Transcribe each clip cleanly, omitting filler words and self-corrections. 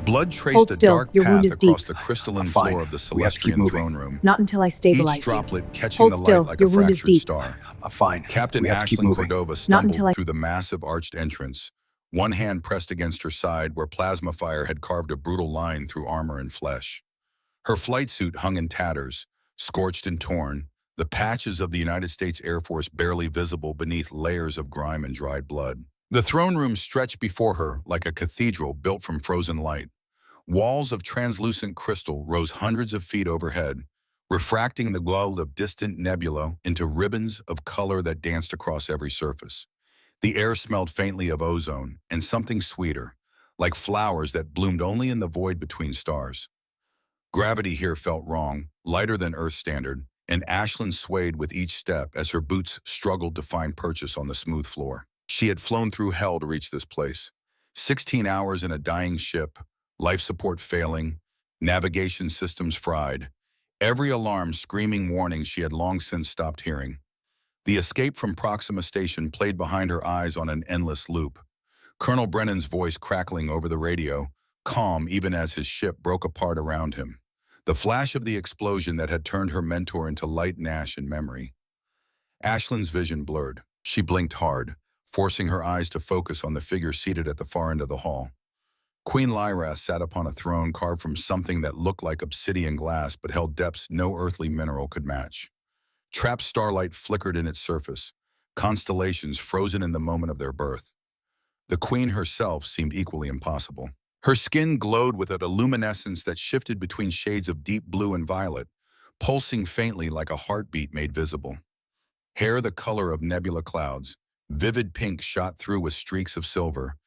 Blood traced Hold a still. dark Your wound path is across deep. the crystalline Fine. floor of the We have to keep Celestian moving. throne room, Not until I each stabilize you. droplet catching Hold the still. light like Your a wound is fractured deep. star. Fine. Captain We have to keep Ashlyn moving. Cordova Not until stumbled I... through the massive arched entrance, one hand pressed against her side where plasma fire had carved a brutal line through armor and flesh. Her flight suit hung in tatters, scorched and torn, the patches of the United States Air Force barely visible beneath layers of grime and dried blood. The throne room stretched before her like a cathedral built from frozen light. Walls of translucent crystal rose hundreds of feet overhead, refracting the glow of distant nebula into ribbons of color that danced across every surface. The air smelled faintly of ozone and something sweeter, like flowers that bloomed only in the void between stars. Gravity here felt wrong, lighter than Earth standard, and Ashlyn swayed with each step as her boots struggled to find purchase on the smooth floor. She had flown through hell to reach this place. 16 hours in a dying ship, life support failing, navigation systems fried, every alarm screaming warnings she had long since stopped hearing. The escape from Proxima Station played behind her eyes on an endless loop. Colonel Brennan's voice crackling over the radio, calm even as his ship broke apart around him. The flash of the explosion that had turned her mentor into light and ash in memory. Ashlyn's vision blurred. She blinked hard, forcing her eyes to focus on the figure seated at the far end of the hall. Queen Lyra sat upon a throne carved from something that looked like obsidian glass but held depths no earthly mineral could match. Trapped starlight flickered in its surface, constellations frozen in the moment of their birth. The queen herself seemed equally impossible. Her skin glowed with a luminescence that shifted between shades of deep blue and violet, pulsing faintly like a heartbeat made visible. Hair the color of nebula clouds, vivid pink shot through with streaks of silver,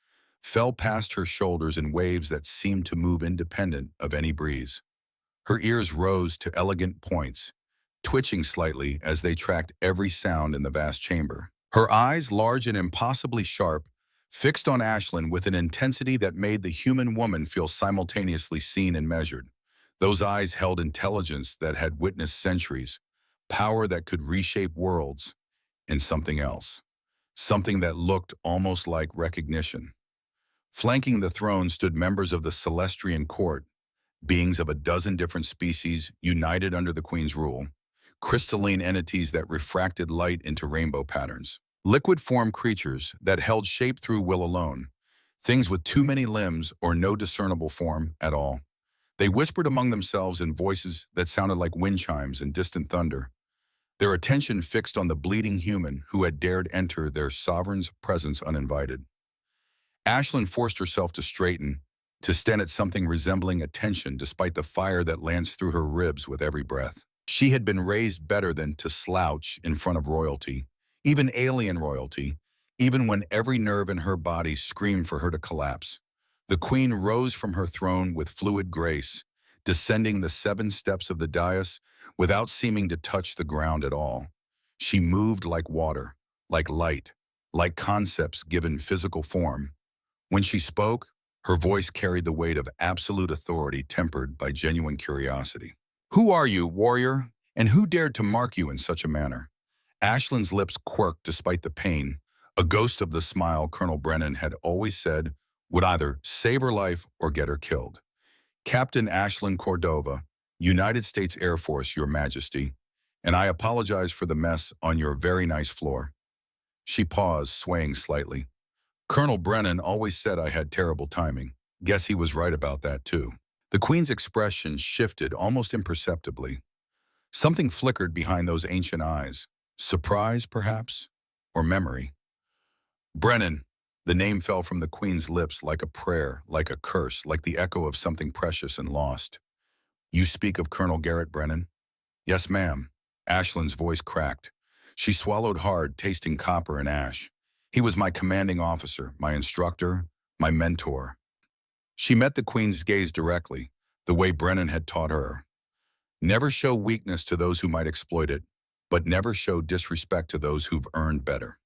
fell past her shoulders in waves that seemed to move independent of any breeze. Her ears rose to elegant points, twitching slightly as they tracked every sound in the vast chamber. Her eyes, large and impossibly sharp, fixed on Ashlyn with an intensity that made the human woman feel simultaneously seen and measured. Those eyes held intelligence that had witnessed centuries, power that could reshape worlds, and something else. Something that looked almost like recognition. Flanking the throne stood members of the Celestian court, beings of a dozen different species united under the Queen's rule, crystalline entities that refracted light into rainbow patterns. Liquid-form creatures that held shape through will alone, things with too many limbs or no discernible form at all. They whispered among themselves in voices that sounded like wind chimes and distant thunder, their attention fixed on the bleeding human who had dared enter their sovereign's presence uninvited. Ashlyn forced herself to straighten, to stand at something resembling attention despite the fire that lanced through her ribs with every breath. She had been raised better than to slouch in front of royalty, even alien royalty, even when every nerve in her body screamed for her to collapse. The queen rose from her throne with fluid grace, descending the 7 steps of the dais without seeming to touch the ground at all. She moved like water, like light, like concepts given physical form. When she spoke, her voice carried the weight of absolute authority tempered by genuine curiosity. "Who are you, warrior, and who dared to mark you in such a manner?" Ashlyn's lips quirked despite the pain, a ghost of the smile Colonel Brennan had always said would either save her life or get her killed. "Captain Ashlyn Cordova, United States Air Force, Your Majesty, and I apologize for the mess on your very nice floor." She paused, swaying slightly. "Colonel Brennan always said I had terrible timing. Guess he was right about that too." The Queen's expression shifted almost imperceptibly. Something flickered behind those ancient eyes. Surprise, perhaps? Or memory? "Brennan." The name fell from the Queen's lips like a prayer, like a curse, like the echo of something precious and lost. "You speak of Colonel Garrett Brennan?" "Yes, ma'am." Ashlyn's voice cracked. She swallowed hard, tasting copper and ash. "He was my commanding officer, my instructor, my mentor." She met the Queen's gaze directly, the way Brennan had taught her. Never show weakness to those who might exploit it, but never show disrespect to those who've earned better.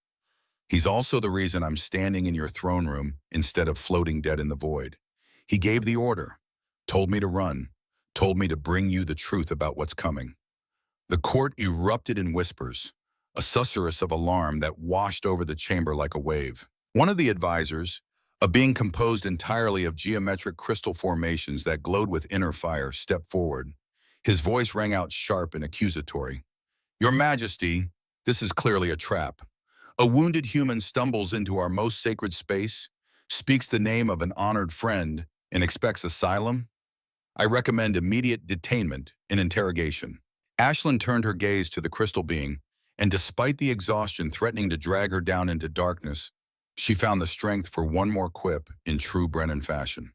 "He's also the reason I'm standing in your throne room instead of floating dead in the void. He gave the order, told me to run, told me to bring you the truth about what's coming." The court erupted in whispers, a susurrus of alarm that washed over the chamber like a wave. One of the advisors, A being composed entirely of geometric crystal formations that glowed with inner fire stepped forward. His voice rang out sharp and accusatory. Your Majesty, this is clearly a trap. A wounded human stumbles into our most sacred space, speaks the name of an honored friend, and expects asylum? I recommend immediate detainment and interrogation. Ashlyn turned her gaze to the crystal being, and despite the exhaustion threatening to drag her down into darkness, she found the strength for one more quip in true Brennan fashion.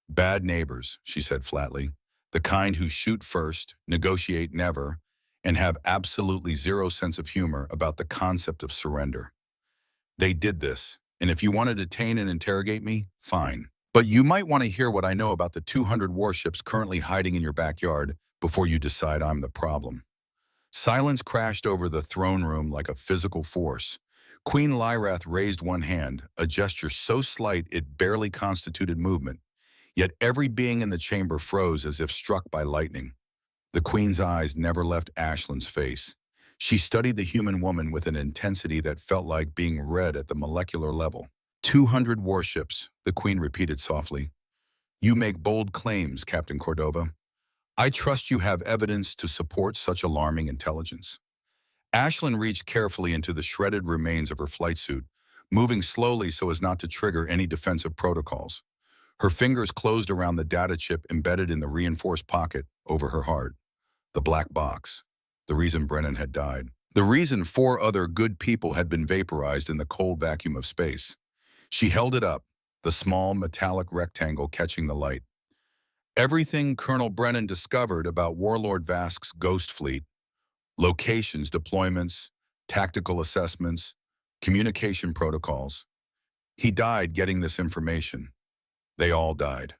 Bad neighbors, she said flatly, the kind who shoot first, negotiate never, and have absolutely zero sense of humor about the concept of surrender. They did this, and if you want to detain and interrogate me, fine. But you might want to hear what I know about the 200 warships currently hiding in your backyard before you decide I'm the problem. Silence crashed over the throne room like a physical force. Queen Lyrath raised one hand, a gesture so slight it barely constituted movement, yet every being in the chamber froze as if struck by lightning. The Queen's eyes never left Ashlyn's face. She studied the human woman with an intensity that felt like being read at the molecular level. 200 warships, the Queen repeated softly. You make bold claims, Captain Cordova. I trust you have evidence to support such alarming intelligence. Ashlyn reached carefully into the shredded remains of her flight suit, moving slowly so as not to trigger any defensive protocols. Her fingers closed around the data chip embedded in the reinforced pocket over her heart. The black box. The reason Brennan had died. The reason 4 other good people had been vaporized in the cold vacuum of space. She held it up, the small metallic rectangle catching the light. Everything Colonel Brennan discovered about Warlord Vask's ghost fleet, locations, deployments, tactical assessments, communication protocols. He died getting this information. They all died.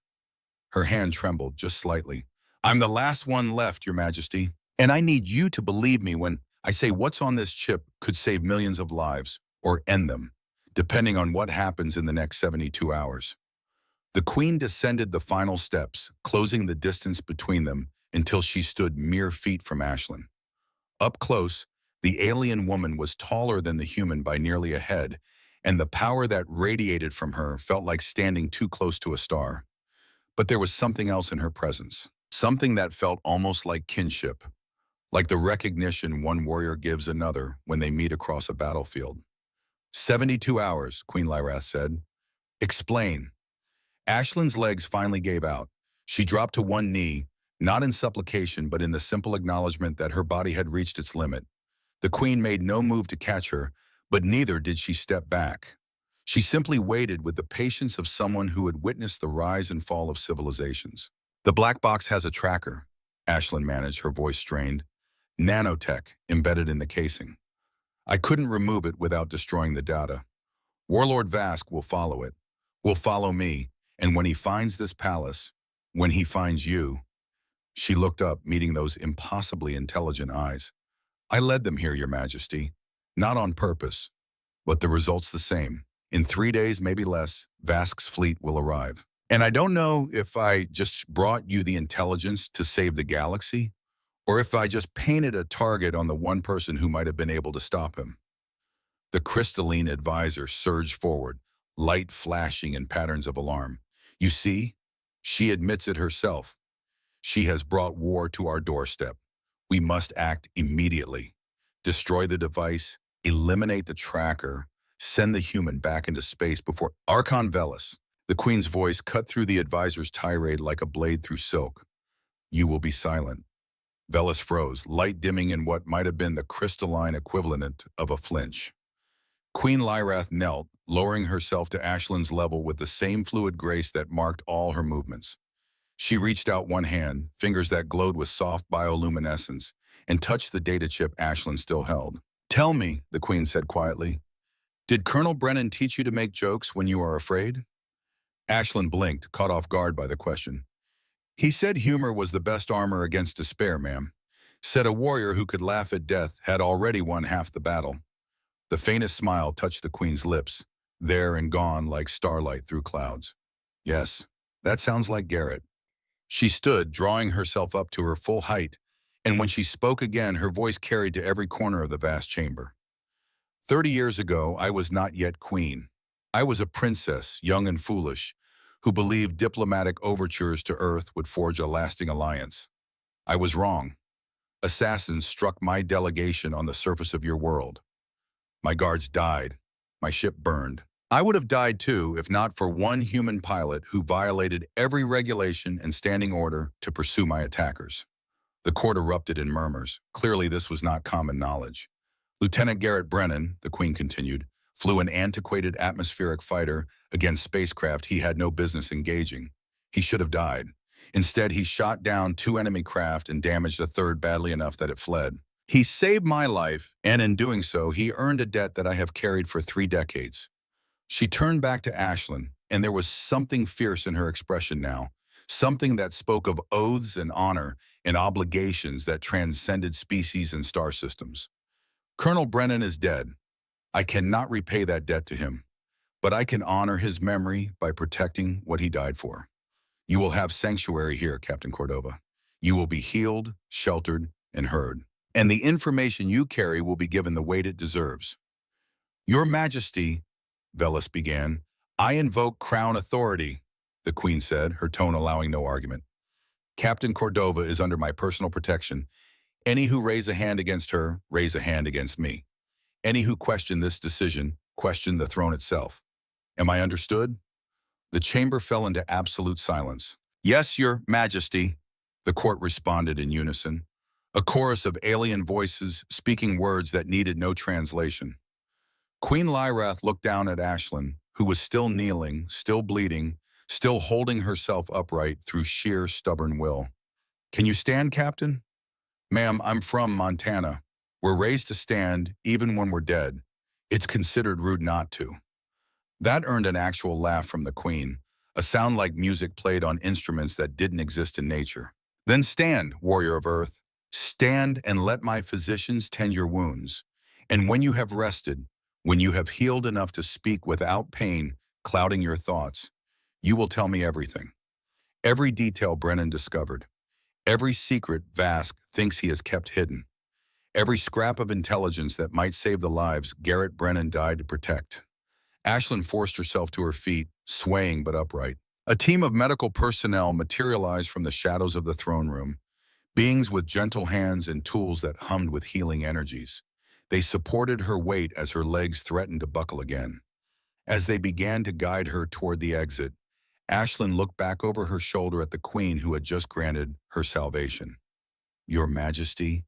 Her hand trembled just slightly. I'm the last one left, Your Majesty, and I need you to believe me when I say what's on this chip could save millions of lives, or end them, depending on what happens in the next 72 hours. The Queen descended the final steps, closing the distance between them until she stood mere feet from Ashlyn. Up close, the alien woman was taller than the human by nearly a head, and the power that radiated from her felt like standing too close to a star. But there was something else in her presence, something that felt almost like kinship, like the recognition one warrior gives another when they meet across a battlefield. 72 hours, Queen Lyrath said. Explain. Ashlyn's legs finally gave out. She dropped to one knee, not in supplication but in the simple acknowledgement that her body had reached its limit. The Queen made no move to catch her, but neither did she step back. She simply waited with the patience of someone who had witnessed the rise and fall of civilizations. The black box has a tracker, Ashlyn managed, her voice strained. Nanotech embedded in the casing. I couldn't remove it without destroying the data. Warlord Vask will follow it, will follow me, and when he finds this palace, when he finds you. She looked up, meeting those impossibly intelligent eyes. I led them here, Your Majesty. Not on purpose, but the result's the same. In 3 days, maybe less, Vask's fleet will arrive. And I don't know if I just brought you the intelligence to save the galaxy, or if I just painted a target on the one person who might have been able to stop him. The crystalline advisor surged forward, light flashing in patterns of alarm. You see, she admits it herself. She has brought war to our doorstep. We must act immediately. Destroy the device, eliminate the tracker, send the human back into space before Archon Velis. The Queen's voice cut through the advisor's tirade like a blade through silk. You will be silent. Velis froze, light dimming in what might have been the crystalline equivalent of a flinch. Queen Lyrath knelt, lowering herself to Ashlyn's level with the same fluid grace that marked all her movements. She reached out one hand, fingers that glowed with soft bioluminescence, and touched the data chip Ashlyn still held. Tell me, the Queen said quietly, did Colonel Brennan teach you to make jokes when you are afraid? Ashlyn blinked, caught off guard by the question. He said humor was the best armor against despair, ma'am. Said a warrior who could laugh at death had already won half the battle. The faintest smile touched the Queen's lips, there and gone like starlight through clouds. Yes, that sounds like Garrett. She stood, drawing herself up to her full height, and when she spoke again, her voice carried to every corner of the vast chamber. 30 years ago, I was not yet queen. I was a princess, young and foolish, who believed diplomatic overtures to Earth would forge a lasting alliance. I was wrong. Assassins struck my delegation on the surface of your world. My guards died. My ship burned. I would have died too if not for one human pilot who violated every regulation and standing order to pursue my attackers. The court erupted in murmurs. Clearly, this was not common knowledge. Lieutenant Garrett Brennan, the Queen continued, flew an antiquated atmospheric fighter against spacecraft he had no business engaging. He should have died. Instead, he shot down two enemy craft and damaged a third badly enough that it fled. He saved my life, and in doing so, he earned a debt that I have carried for 3 decades. She turned back to Ashlyn, and there was something fierce in her expression now, something that spoke of oaths and honor and obligations that transcended species and star systems. Colonel Brennan is dead. I cannot repay that debt to him, but I can honor his memory by protecting what he died for. You will have sanctuary here, Captain Cordova. You will be healed, sheltered, and heard. And the information you carry will be given the weight it deserves. Your Majesty, Velis began. I invoke crown authority, the Queen said, her tone allowing no argument. Captain Cordova is under my personal protection. Any who raise a hand against her, raise a hand against me. Any who question this decision, question the throne itself. Am I understood? The chamber fell into absolute silence. Yes, Your Majesty, the court responded in unison, a chorus of alien voices speaking words that needed no translation. Queen Lyrath looked down at Ashlyn, who was still kneeling, still bleeding, still holding herself upright through sheer stubborn will. Can you stand, Captain? Ma'am, I'm from Montana. We're raised to stand even when we're dead. It's considered rude not to. That earned an actual laugh from the Queen, a sound like music played on instruments that didn't exist in nature. Then stand, warrior of Earth. Stand and let my physicians tend your wounds. And when you have rested, when you have healed enough to speak without pain clouding your thoughts, you will tell me everything. Every detail Brennan discovered. Every secret Vask thinks he has kept hidden. Every scrap of intelligence that might save the lives Garrett Brennan died to protect. Ashlyn forced herself to her feet, swaying but upright. A team of medical personnel materialized from the shadows of the throne room, beings with gentle hands and tools that hummed with healing energies. They supported her weight as her legs threatened to buckle again. As they began to guide her toward the exit, Ashlyn looked back over her shoulder at the Queen who had just granted her salvation. Your Majesty,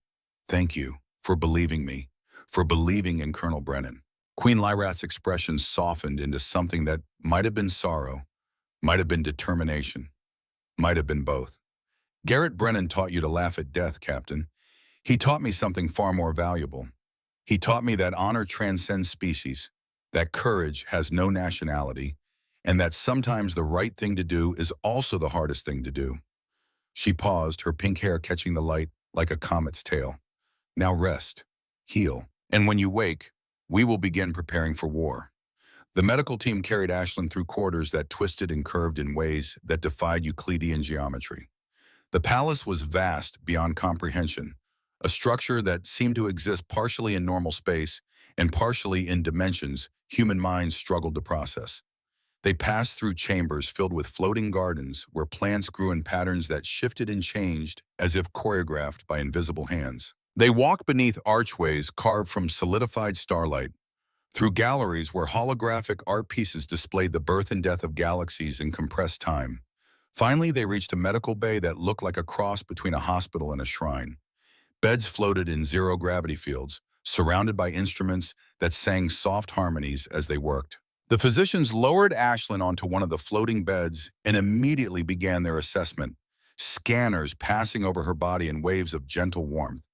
thank you for believing me, for believing in Colonel Brennan. Queen Lyrath's expression softened into something that might have been sorrow, might have been determination, might have been both. Garrett Brennan taught you to laugh at death, Captain. He taught me something far more valuable. He taught me that honor transcends species, that courage has no nationality, and that sometimes the right thing to do is also the hardest thing to do. She paused, her pink hair catching the light like a comet's tail. Now rest, heal, and when you wake, we will begin preparing for war. The medical team carried Ashlyn through corridors that twisted and curved in ways that defied Euclidean geometry. The palace was vast beyond comprehension, a structure that seemed to exist partially in normal space and partially in dimensions human minds struggled to process. They passed through chambers filled with floating gardens where plants grew in patterns that shifted and changed as if choreographed by invisible hands. They walked beneath archways carved from solidified starlight, through galleries where holographic art pieces displayed the birth and death of galaxies in compressed time. Finally, they reached a medical bay that looked like a cross between a hospital and a shrine. Beds floated in zero-gravity fields, surrounded by instruments that sang soft harmonies as they worked. The physicians lowered Ashlyn onto one of the floating beds and immediately began their assessment, scanners passing over her body in waves of gentle warmth.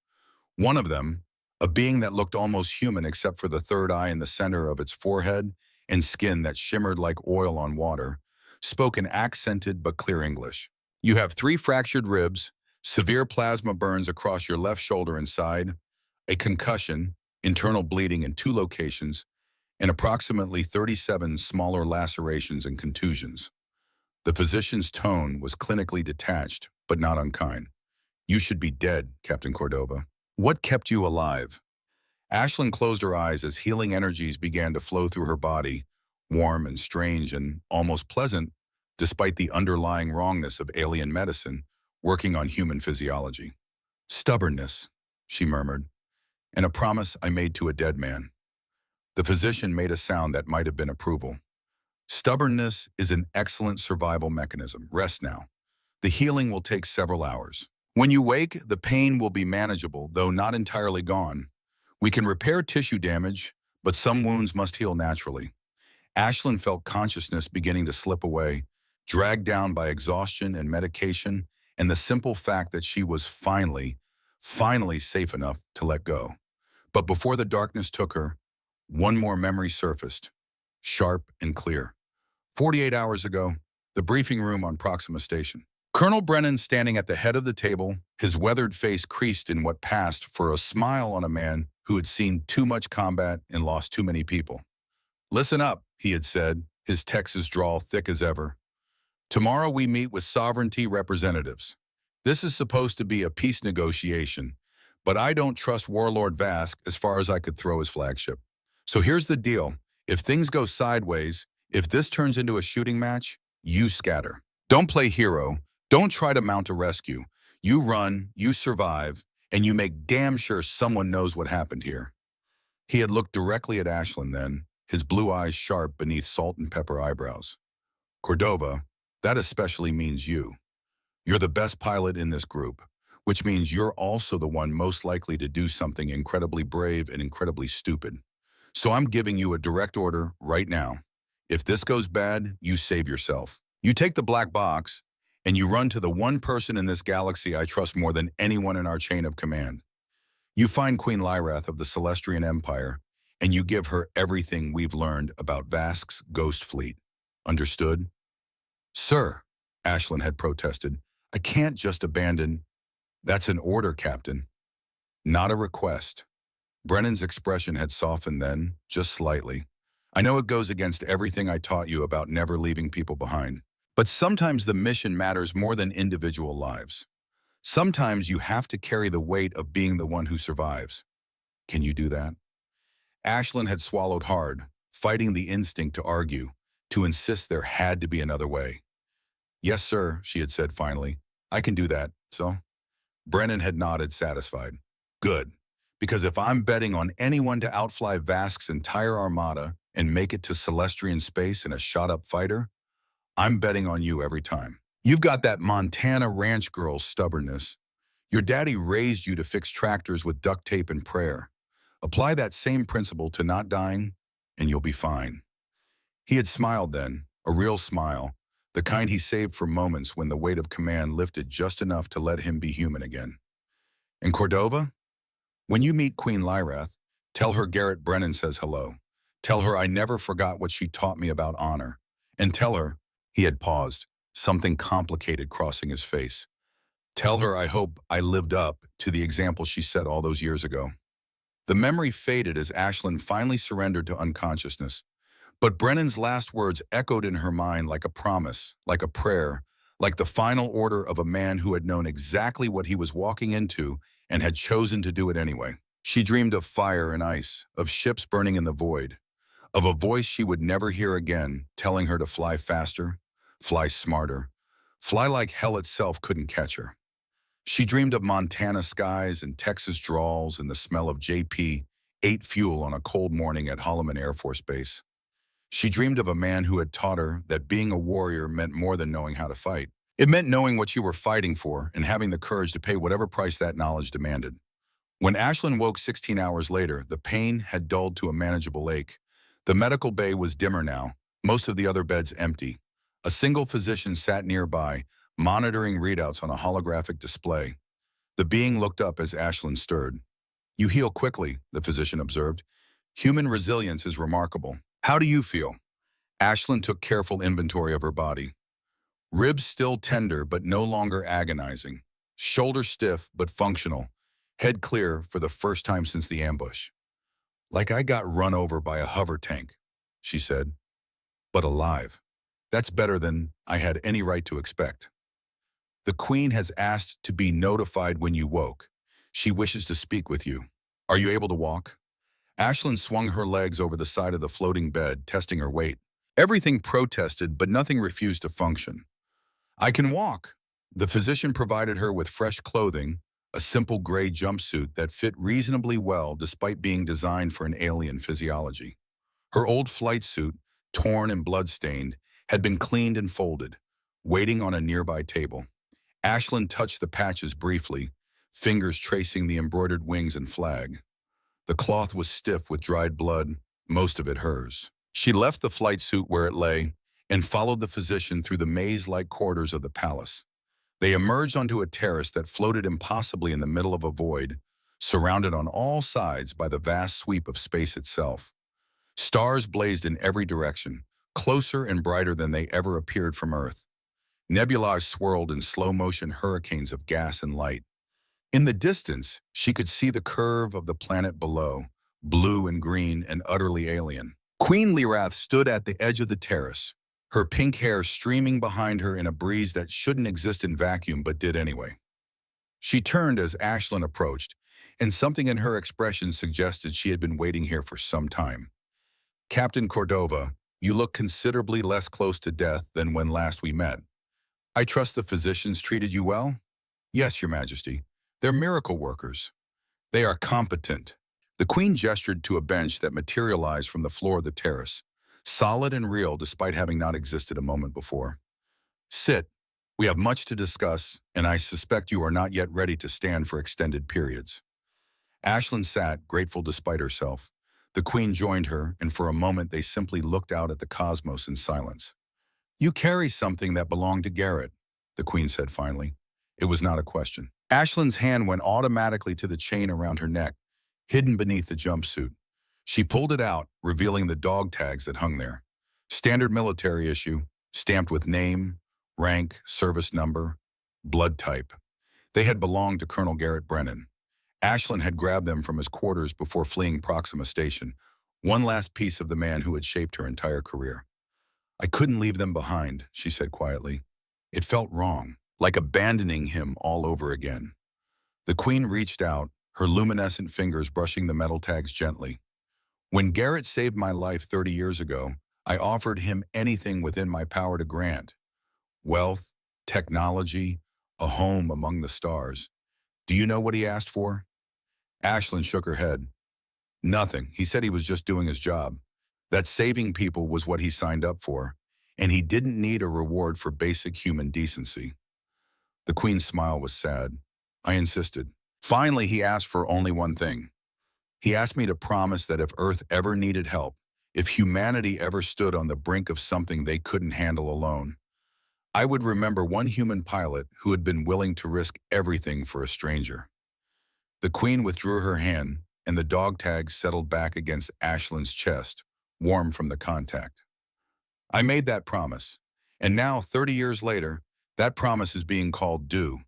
One of them, a being that looked almost human except for the third eye in the center of its forehead and skin that shimmered like oil on water, spoke in accented but clear English. You have 3 fractured ribs, severe plasma burns across your left shoulder and side, a concussion, internal bleeding in 2 locations, and approximately 37 smaller lacerations and contusions. The physician's tone was clinically detached, but not unkind. You should be dead, Captain Cordova. What kept you alive? Ashlyn closed her eyes as healing energies began to flow through her body, warm and strange and almost pleasant, despite the underlying wrongness of alien medicine working on human physiology. Stubbornness, she murmured, and a promise I made to a dead man. The physician made a sound that might have been approval. Stubbornness is an excellent survival mechanism. Rest now. The healing will take several hours. When you wake, the pain will be manageable, though not entirely gone. We can repair tissue damage, but some wounds must heal naturally. Ashlyn felt consciousness beginning to slip away, dragged down by exhaustion and medication, and the simple fact that she was finally safe enough to let go. But before the darkness took her, one more memory surfaced, sharp and clear. 48 hours ago, the briefing room on Proxima Station. Colonel Brennan standing at the head of the table, his weathered face creased in what passed for a smile on a man who had seen too much combat and lost too many people. "Listen up," he had said, his Texas drawl thick as ever. "Tomorrow we meet with sovereignty representatives. This is supposed to be a peace negotiation, but I don't trust Warlord Vask as far as I could throw his flagship. So here's the deal. If things go sideways, if this turns into a shooting match, you scatter. Don't play hero. Don't try to mount a rescue. You run, you survive, and you make damn sure someone knows what happened here." He had looked directly at Ashlyn then, his blue eyes sharp beneath salt and pepper eyebrows. "Cordova, that especially means you. You're the best pilot in this group, which means you're also the one most likely to do something incredibly brave and incredibly stupid. So I'm giving you a direct order right now. If this goes bad, you save yourself. You take the black box, and you run to the one person in this galaxy I trust more than anyone in our chain of command. You find Queen Lyrath of the Celestrian Empire, and you give her everything we've learned about Vask's ghost fleet. Understood?" "Sir," Ashlyn had protested, "I can't just abandon—" "That's an order, Captain. Not a request." Brennan's expression had softened then, just slightly. "I know it goes against everything I taught you about never leaving people behind. But sometimes the mission matters more than individual lives. Sometimes you have to carry the weight of being the one who survives. Can you do that?" Ashlyn had swallowed hard, fighting the instinct to argue, to insist there had to be another way. "Yes, sir," she had said finally. "I can do that, so?" Brennan had nodded, satisfied. "Good. Because if I'm betting on anyone to outfly Vask's entire armada and make it to Celestrian space in a shot-up fighter, I'm betting on you every time. You've got that Montana ranch girl stubbornness. Your daddy raised you to fix tractors with duct tape and prayer. Apply that same principle to not dying, and you'll be fine." He had smiled then, a real smile, the kind he saved for moments when the weight of command lifted just enough to let him be human again. "And Cordova? When you meet Queen Lyrath, tell her Garrett Brennan says hello. Tell her I never forgot what she taught me about honor. And tell her," he had paused, something complicated crossing his face. "Tell her I hope I lived up to the example she set all those years ago." The memory faded as Ashlyn finally surrendered to unconsciousness. But Brennan's last words echoed in her mind like a promise, like a prayer, like the final order of a man who had known exactly what he was walking into and had chosen to do it anyway. She dreamed of fire and ice, of ships burning in the void, of a voice she would never hear again telling her to fly faster, fly smarter, fly like hell itself couldn't catch her. She dreamed of Montana skies and Texas drawls and the smell of JP-8 fuel on a cold morning at Holloman Air Force Base. She dreamed of a man who had taught her that being a warrior meant more than knowing how to fight. It meant knowing what you were fighting for and having the courage to pay whatever price that knowledge demanded. When Ashlyn woke 16 hours later, the pain had dulled to a manageable ache. The medical bay was dimmer now, most of the other beds empty. A single physician sat nearby, monitoring readouts on a holographic display. The being looked up as Ashlyn stirred. "You heal quickly," the physician observed. "Human resilience is remarkable. How do you feel?" Ashlyn took careful inventory of her body. Ribs still tender but no longer agonizing. Shoulder stiff but functional. Head clear for the first time since the ambush. "Like I got run over by a hover tank," she said. "But alive. That's better than I had any right to expect." "The Queen has asked to be notified when you woke. She wishes to speak with you. Are you able to walk?" Ashlyn swung her legs over the side of the floating bed, testing her weight. Everything protested, but nothing refused to function. I can walk. The physician provided her with fresh clothing, a simple gray jumpsuit that fit reasonably well despite being designed for an alien physiology. Her old flight suit, torn and blood-stained, had been cleaned and folded, waiting on a nearby table. Ashlyn touched the patches briefly, fingers tracing the embroidered wings and flag. The cloth was stiff with dried blood, most of it hers. She left the flight suit where it lay and followed the physician through the maze-like corridors of the palace. They emerged onto a terrace that floated impossibly in the middle of a void, surrounded on all sides by the vast sweep of space itself. Stars blazed in every direction, closer and brighter than they ever appeared from Earth. Nebulae swirled in slow-motion hurricanes of gas and light. In the distance, she could see the curve of the planet below, blue and green and utterly alien. Queen Lyrath stood at the edge of the terrace, her pink hair streaming behind her in a breeze that shouldn't exist in vacuum but did anyway. She turned as Ashlyn approached, and something in her expression suggested she had been waiting here for some time. "Captain Cordova, you look considerably less close to death than when last we met. I trust the physicians treated you well?" "Yes, Your Majesty. They're miracle workers. They are competent." The Queen gestured to a bench that materialized from the floor of the terrace, solid and real despite having not existed a moment before. "Sit. We have much to discuss, and I suspect you are not yet ready to stand for extended periods." Ashlyn sat, grateful despite herself. The Queen joined her, and for a moment they simply looked out at the cosmos in silence. "You carry something that belonged to Garrett," the Queen said finally. It was not a question. Ashlyn's hand went automatically to the chain around her neck, hidden beneath the jumpsuit. She pulled it out, revealing the dog tags that hung there. Standard military issue, stamped with name, rank, service number, blood type. They had belonged to Colonel Garrett Brennan. Ashlyn had grabbed them from his quarters before fleeing Proxima Station, one last piece of the man who had shaped her entire career. "I couldn't leave them behind," she said quietly. It felt wrong, like abandoning him all over again. The Queen reached out, her luminescent fingers brushing the metal tags gently. "When Garrett saved my life 30 years ago, I offered him anything within my power to grant. Wealth, technology, a home among the stars. Do you know what he asked for?" Ashlyn shook her head. "Nothing. He said he was just doing his job. That saving people was what he signed up for, and he didn't need a reward for basic human decency." The Queen's smile was sad. I insisted. "Finally, he asked for only one thing. He asked me to promise that if Earth ever needed help, if humanity ever stood on the brink of something they couldn't handle alone, I would remember one human pilot who had been willing to risk everything for a stranger." The Queen withdrew her hand, and the dog tag settled back against Ashlyn's chest, warm from the contact. "I made that promise, and now, 30 years later, that promise is being called due.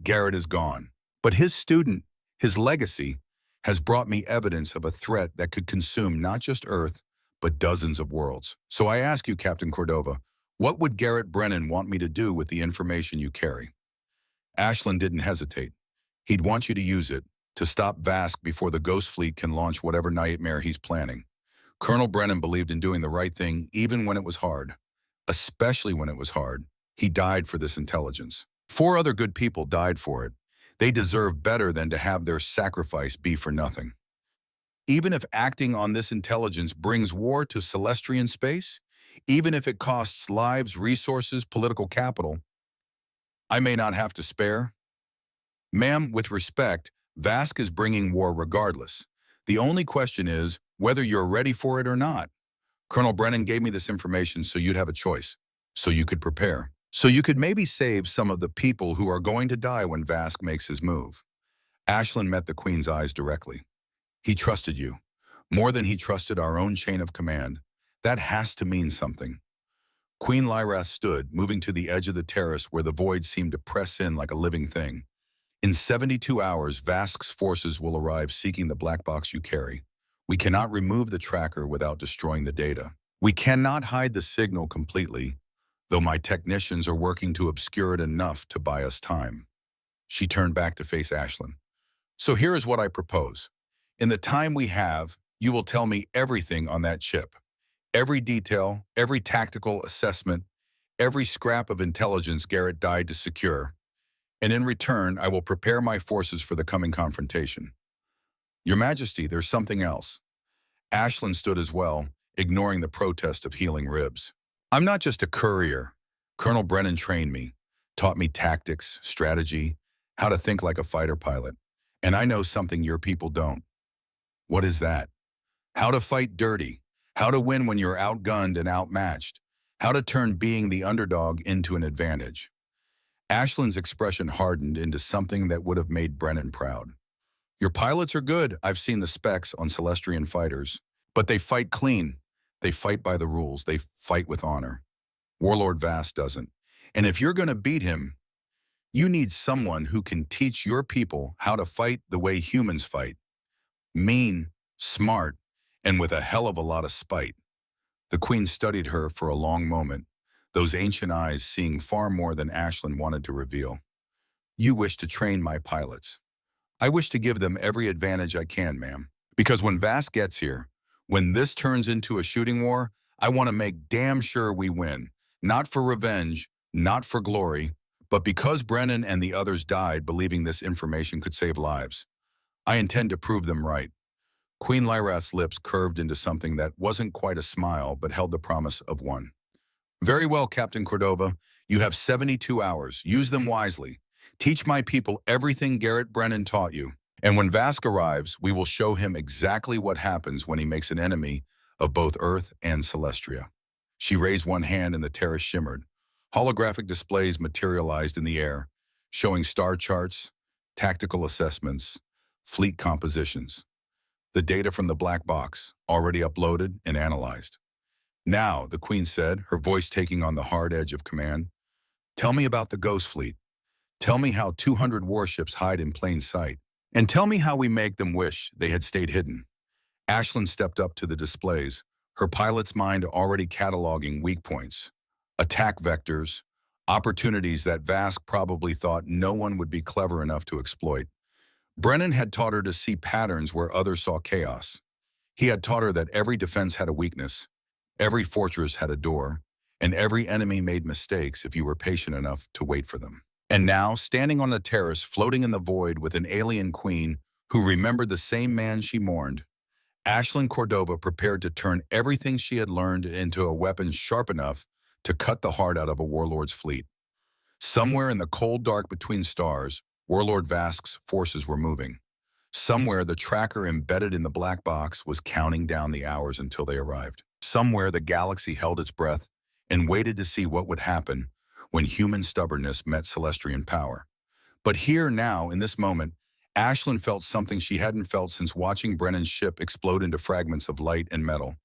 Garrett is gone. But his student, his legacy, has brought me evidence of a threat that could consume not just Earth, but dozens of worlds. So I ask you, Captain Cordova, what would Garrett Brennan want me to do with the information you carry?" Ashlyn didn't hesitate. "He'd want you to use it, to stop Vask before the Ghost Fleet can launch whatever nightmare he's planning. Colonel Brennan believed in doing the right thing even when it was hard. Especially when it was hard. He died for this intelligence. 4 other good people died for it. They deserve better than to have their sacrifice be for nothing. Even if acting on this intelligence brings war to Celestian space, even if it costs lives, resources, political capital, I may not have to spare. Ma'am, with respect, Vask is bringing war regardless. The only question is whether you're ready for it or not. Colonel Brennan gave me this information so you'd have a choice, so you could prepare, so you could maybe save some of the people who are going to die when Vask makes his move." Ashlyn met the Queen's eyes directly. "He trusted you, more than he trusted our own chain of command. That has to mean something." Queen Lyrath stood, moving to the edge of the terrace where the void seemed to press in like a living thing. "In 72 hours, Vask's forces will arrive seeking the black box you carry. We cannot remove the tracker without destroying the data. We cannot hide the signal completely, though my technicians are working to obscure it enough to buy us time." She turned back to face Ashlyn. "So here is what I propose. In the time we have, you will tell me everything on that chip. Every detail, every tactical assessment, every scrap of intelligence Garrett died to secure. And in return, I will prepare my forces for the coming confrontation. Your Majesty, there's something else. Ashlyn stood as well, ignoring the protest of healing ribs. I'm not just a courier. Colonel Brennan trained me, taught me tactics, strategy, how to think like a fighter pilot. And I know something your people don't. What is that? How to fight dirty. How to win when you're outgunned and outmatched. How to turn being the underdog into an advantage. Ashlyn's expression hardened into something that would have made Brennan proud. Your pilots are good. I've seen the specs on Celestian fighters. But they fight clean. They fight by the rules. They fight with honor. Warlord Vass doesn't. And if you're going to beat him, you need someone who can teach your people how to fight the way humans fight. Mean, smart, and with a hell of a lot of spite. The Queen studied her for a long moment, those ancient eyes seeing far more than Ashlyn wanted to reveal. You wish to train my pilots. I wish to give them every advantage I can, ma'am. Because when Vass gets here, when this turns into a shooting war, I want to make damn sure we win. Not for revenge, not for glory, but because Brennan and the others died believing this information could save lives. I intend to prove them right. Queen Lyrath's lips curved into something that wasn't quite a smile, but held the promise of one. Very well, Captain Cordova. You have 72 hours. Use them wisely. Teach my people everything Garrett Brennan taught you. And when Vask arrives, we will show him exactly what happens when he makes an enemy of both Earth and Celestia. She raised one hand and the terrace shimmered. Holographic displays materialized in the air, showing star charts, tactical assessments, fleet compositions. The data from the black box, already uploaded and analyzed. Now, the Queen said, her voice taking on the hard edge of command, tell me about the Ghost Fleet. Tell me how 200 warships hide in plain sight. And tell me how we make them wish they had stayed hidden. Ashlyn stepped up to the displays, her pilot's mind already cataloging weak points, attack vectors, opportunities that Vask probably thought no one would be clever enough to exploit. Brennan had taught her to see patterns where others saw chaos. He had taught her that every defense had a weakness, every fortress had a door, and every enemy made mistakes if you were patient enough to wait for them. And now, standing on the terrace, floating in the void with an alien queen who remembered the same man she mourned, Ashlyn Cordova prepared to turn everything she had learned into a weapon sharp enough to cut the heart out of a warlord's fleet. Somewhere in the cold dark between stars, Warlord Vask's forces were moving. Somewhere the tracker embedded in the black box was counting down the hours until they arrived. Somewhere the galaxy held its breath and waited to see what would happen when human stubbornness met Celestian power. But here now, in this moment, Ashlyn felt something she hadn't felt since watching Brennan's ship explode into fragments of light and metal.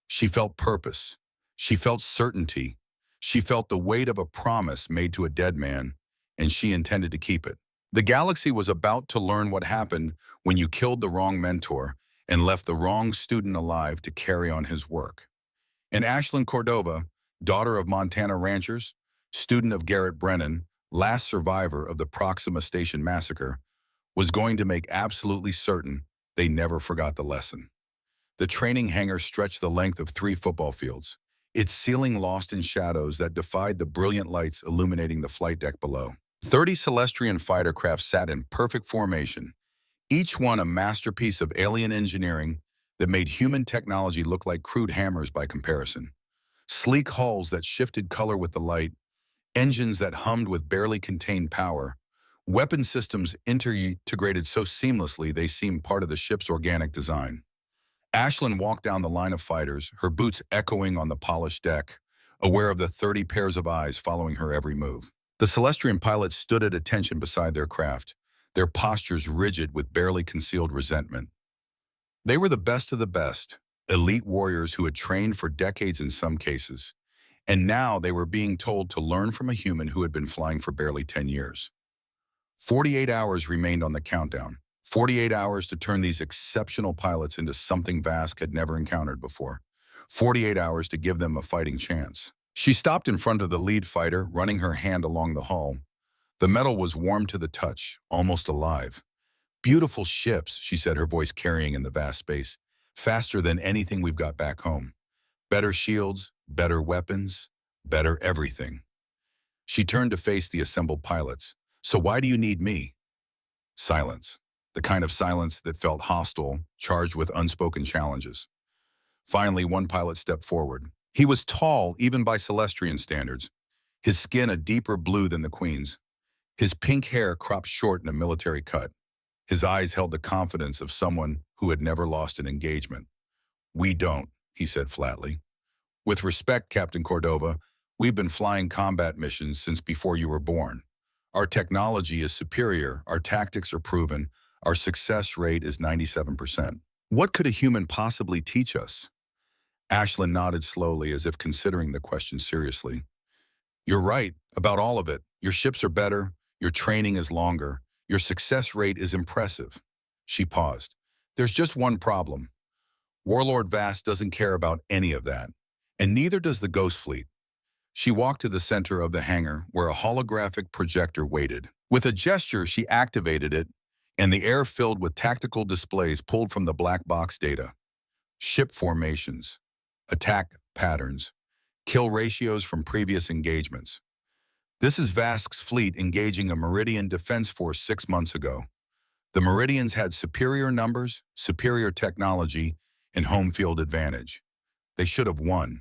She felt purpose. She felt certainty. She felt the weight of a promise made to a dead man, and she intended to keep it. The galaxy was about to learn what happened when you killed the wrong mentor and left the wrong student alive to carry on his work. And Ashlyn Cordova, daughter of Montana ranchers, student of Garrett Brennan, last survivor of the Proxima Station massacre, was going to make absolutely certain they never forgot the lesson. The training hangar stretched the length of 3 football fields, its ceiling lost in shadows that defied the brilliant lights illuminating the flight deck below. 30 Celestian fighter craft sat in perfect formation, each one a masterpiece of alien engineering that made human technology look like crude hammers by comparison. Sleek hulls that shifted color with the light, engines that hummed with barely contained power, weapon systems integrated so seamlessly they seemed part of the ship's organic design. Ashlyn walked down the line of fighters, her boots echoing on the polished deck, aware of the 30 pairs of eyes following her every move. The Celestian pilots stood at attention beside their craft, their postures rigid with barely concealed resentment. They were the best of the best, elite warriors who had trained for decades in some cases, and now they were being told to learn from a human who had been flying for barely 10 years. 48 hours remained on the countdown. 48 hours to turn these exceptional pilots into something Vask had never encountered before. 48 hours to give them a fighting chance. She stopped in front of the lead fighter, running her hand along the hull. The metal was warm to the touch, almost alive. Beautiful ships, she said, her voice carrying in the vast space. Faster than anything we've got back home. Better shields, better weapons, better everything. She turned to face the assembled pilots. So why do you need me? Silence. The kind of silence that felt hostile, charged with unspoken challenges. Finally, one pilot stepped forward. He was tall, even by Celestrian standards, his skin a deeper blue than the Queen's, his pink hair cropped short in a military cut. His eyes held the confidence of someone who had never lost an engagement. "We don't," he said flatly. "With respect, Captain Cordova, we've been flying combat missions since before you were born. Our technology is superior, our tactics are proven, our success rate is 97%. What could a human possibly teach us?" Ashlyn nodded slowly as if considering the question seriously. "You're right about all of it. Your ships are better, your training is longer, your success rate is impressive." She paused. "There's just one problem. Warlord Vast doesn't care about any of that, and neither does the Ghost Fleet." She walked to the center of the hangar where a holographic projector waited. With a gesture, she activated it, and the air filled with tactical displays pulled from the black box data. Ship formations, attack patterns, kill ratios from previous engagements. This is Vask's fleet engaging a Meridian defense force 6 months ago. The Meridians had superior numbers, superior technology, and home field advantage. They should have won.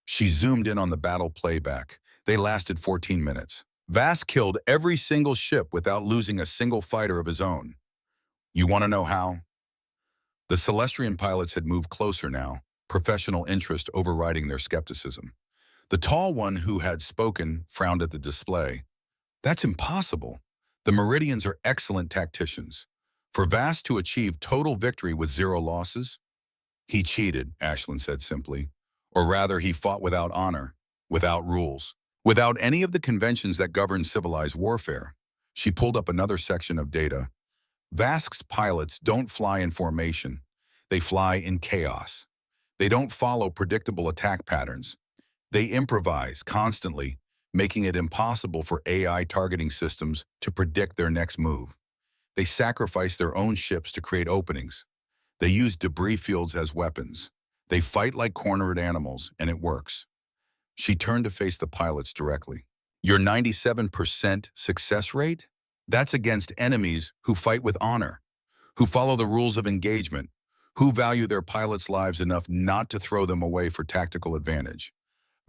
She zoomed in on the battle playback. They lasted 14 minutes. Vask killed every single ship without losing a single fighter of his own. You want to know how? The Celestrian pilots had moved closer now, professional interest overriding their skepticism. The tall one who had spoken frowned at the display. "That's impossible. The Meridians are excellent tacticians. For Vast to achieve total victory with 0 losses?" "He cheated," Ashlyn said simply. "Or rather, he fought without honor, without rules, without any of the conventions that govern civilized warfare." She pulled up another section of data. "Vask's pilots don't fly in formation. They fly in chaos. They don't follow predictable attack patterns. They improvise constantly, making it impossible for AI targeting systems to predict their next move. They sacrifice their own ships to create openings. They use debris fields as weapons. They fight like cornered animals, and it works." She turned to face the pilots directly. "Your 97% success rate? That's against enemies who fight with honor, who follow the rules of engagement, who value their pilots' lives enough not to throw them away for tactical advantage.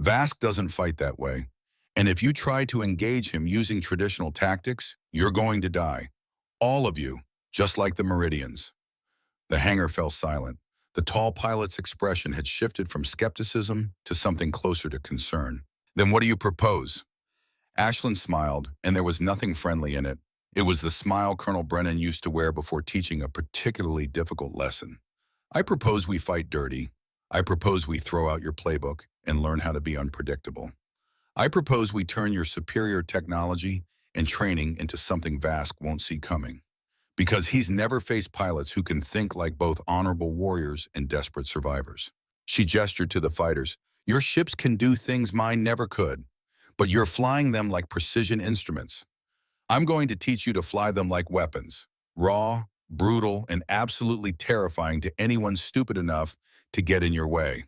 Vask doesn't fight that way, and if you try to engage him using traditional tactics, you're going to die. All of you, just like the Meridians." The hangar fell silent. The tall pilot's expression had shifted from skepticism to something closer to concern. "Then what do you propose?" Ashlyn smiled, and there was nothing friendly in it. It was the smile Colonel Brennan used to wear before teaching a particularly difficult lesson. "I propose we fight dirty. I propose we throw out your playbook and learn how to be unpredictable. I propose we turn your superior technology and training into something Vask won't see coming. Because he's never faced pilots who can think like both honorable warriors and desperate survivors." She gestured to the fighters. "Your ships can do things mine never could, but you're flying them like precision instruments. I'm going to teach you to fly them like weapons, raw, brutal, and absolutely terrifying to anyone stupid enough to get in your way."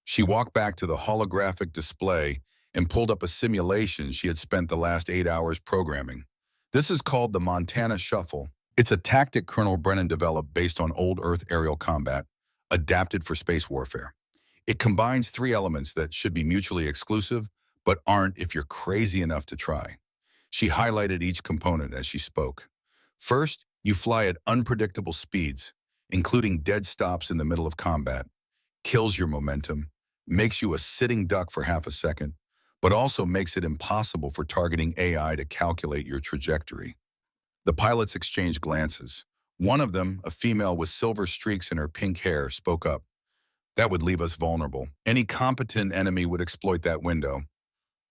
She walked back to the holographic display and pulled up a simulation she had spent the last 8 hours programming. "This is called the Montana Shuffle. It's a tactic Colonel Brennan developed based on old Earth aerial combat, adapted for space warfare. It combines 3 elements that should be mutually exclusive, but aren't if you're crazy enough to try." She highlighted each component as she spoke. "First, you fly at unpredictable speeds, including dead stops in the middle of combat. Kills your momentum, makes you a sitting duck for half a second, but also makes it impossible for targeting AI to calculate your trajectory." The pilots exchanged glances. One of them, a female with silver streaks in her pink hair, spoke up. "That would leave us vulnerable. Any competent enemy would exploit that window."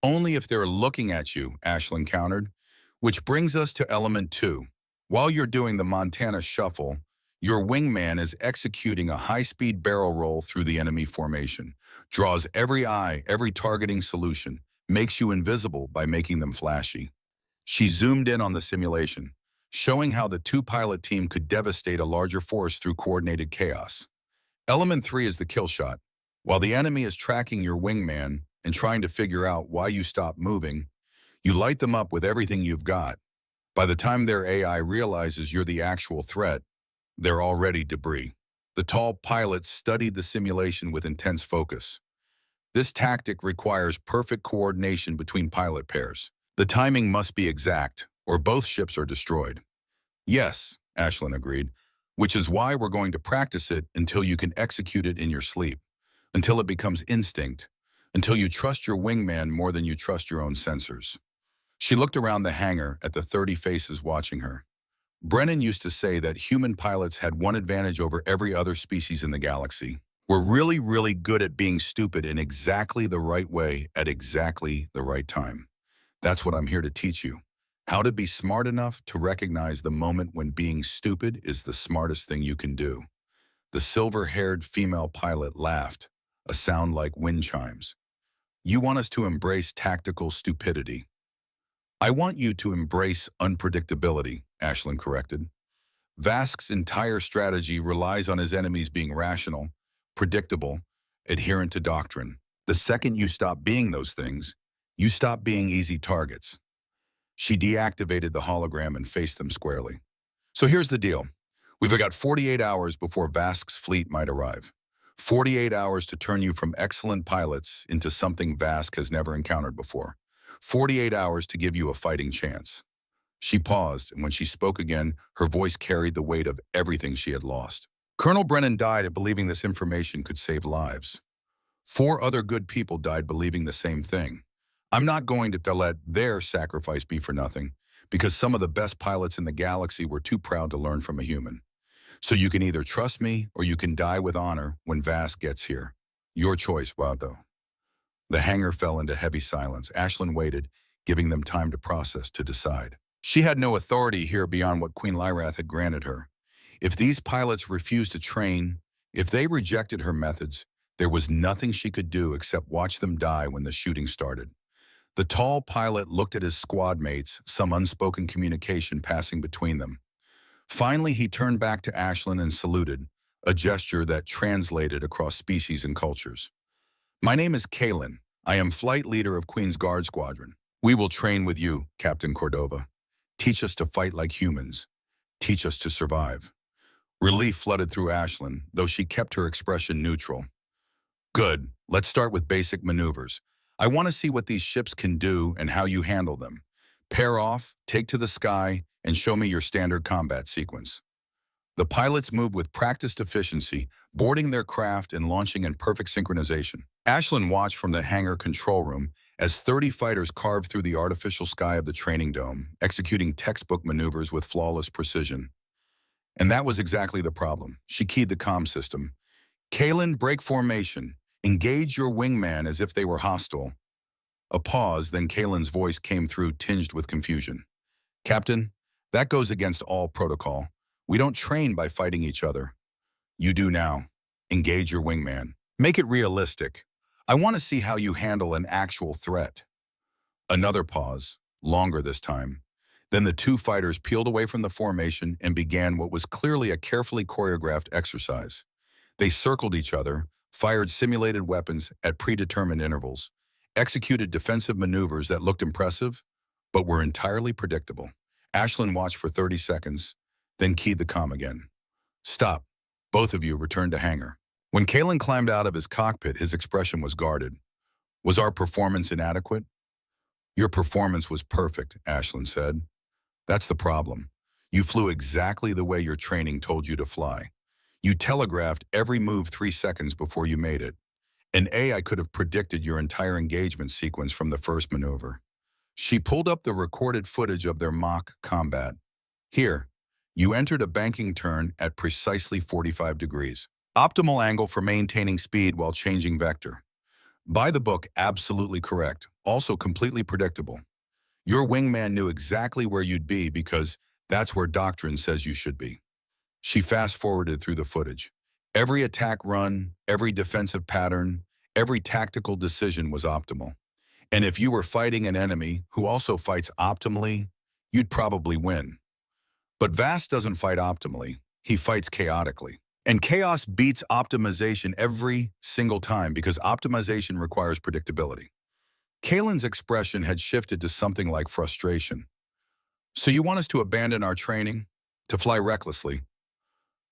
"Only if they're looking at you," Ashlyn countered. "Which brings us to element 2. While you're doing the Montana Shuffle, your wingman is executing a high-speed barrel roll through the enemy formation, draws every eye, every targeting solution, makes you invisible by making them flashy." She zoomed in on the simulation, showing how the 2-pilot team could devastate a larger force through coordinated chaos. "Element 3 is the kill shot. While the enemy is tracking your wingman and trying to figure out why you stopped moving, you light them up with everything you've got. By the time their AI realizes you're the actual threat, they're already debris. The tall pilots studied the simulation with intense focus. This tactic requires perfect coordination between pilot pairs. The timing must be exact, or both ships are destroyed. Yes, Ashlyn agreed, which is why we're going to practice it until you can execute it in your sleep, until it becomes instinct, until you trust your wingman more than you trust your own sensors. She looked around the hangar at the 30 faces watching her. Brennan used to say that human pilots had one advantage over every other species in the galaxy. We're really, really good at being stupid in exactly the right way at exactly the right time. That's what I'm here to teach you. How to be smart enough to recognize the moment when being stupid is the smartest thing you can do. The silver-haired female pilot laughed, a sound like wind chimes. You want us to embrace tactical stupidity. I want you to embrace unpredictability, Ashlyn corrected. Vask's entire strategy relies on his enemies being rational, predictable, adherent to doctrine. The second you stop being those things, you stop being easy targets. She deactivated the hologram and faced them squarely. So here's the deal. We've got 48 hours before Vask's fleet might arrive. 48 hours to turn you from excellent pilots into something Vask has never encountered before. 48 hours to give you a fighting chance. She paused, and when she spoke again, her voice carried the weight of everything she had lost. Colonel Brennan died at believing this information could save lives. 4 other good people died believing the same thing. I'm not going to let their sacrifice be for nothing, because some of the best pilots in the galaxy were too proud to learn from a human. So you can either trust me or you can die with honor when Vask gets here. Your choice, Wado. The hangar fell into heavy silence. Ashlyn waited, giving them time to process, to decide. She had no authority here beyond what Queen Lyrath had granted her. If these pilots refused to train, if they rejected her methods, there was nothing she could do except watch them die when the shooting started. The tall pilot looked at his squad mates, some unspoken communication passing between them. Finally, he turned back to Ashlyn and saluted, a gesture that translated across species and cultures. My name is Kalen. I am flight leader of Queen's Guard Squadron. We will train with you, Captain Cordova. Teach us to fight like humans. Teach us to survive. Relief flooded through Ashlyn, though she kept her expression neutral. Good. Let's start with basic maneuvers. I want to see what these ships can do and how you handle them. Pair off, take to the sky, and show me your standard combat sequence. The pilots moved with practiced efficiency, boarding their craft and launching in perfect synchronization. Ashlyn watched from the hangar control room as 30 fighters carved through the artificial sky of the training dome, executing textbook maneuvers with flawless precision. And that was exactly the problem. She keyed the comm system. Kalen, break formation. Engage your wingman as if they were hostile. A pause, then Kalen's voice came through, tinged with confusion. Captain, that goes against all protocol. We don't train by fighting each other. You do now. Engage your wingman. Make it realistic. I want to see how you handle an actual threat. Another pause, longer this time. Then the 2 fighters peeled away from the formation and began what was clearly a carefully choreographed exercise. They circled each other, fired simulated weapons at predetermined intervals, executed defensive maneuvers that looked impressive, but were entirely predictable. Ashlyn watched for 30 seconds, then keyed the comm again. Stop. Both of you return to hangar. When Kalen climbed out of his cockpit, his expression was guarded. Was our performance inadequate? Your performance was perfect, Ashlyn said. That's the problem. You flew exactly the way your training told you to fly. You telegraphed every move 3 seconds before you made it. An AI could have predicted your entire engagement sequence from the first maneuver. She pulled up the recorded footage of their mock combat. Here, you entered a banking turn at precisely 45 degrees. Optimal angle for maintaining speed while changing vector. By the book, absolutely correct. Also completely predictable. Your wingman knew exactly where you'd be because that's where doctrine says you should be. She fast-forwarded through the footage. Every attack run, every defensive pattern, every tactical decision was optimal. And if you were fighting an enemy who also fights optimally, you'd probably win. But Vast doesn't fight optimally. He fights chaotically. And chaos beats optimization every single time because optimization requires predictability. Kalen's expression had shifted to something like frustration. So you want us to abandon our training? To fly recklessly?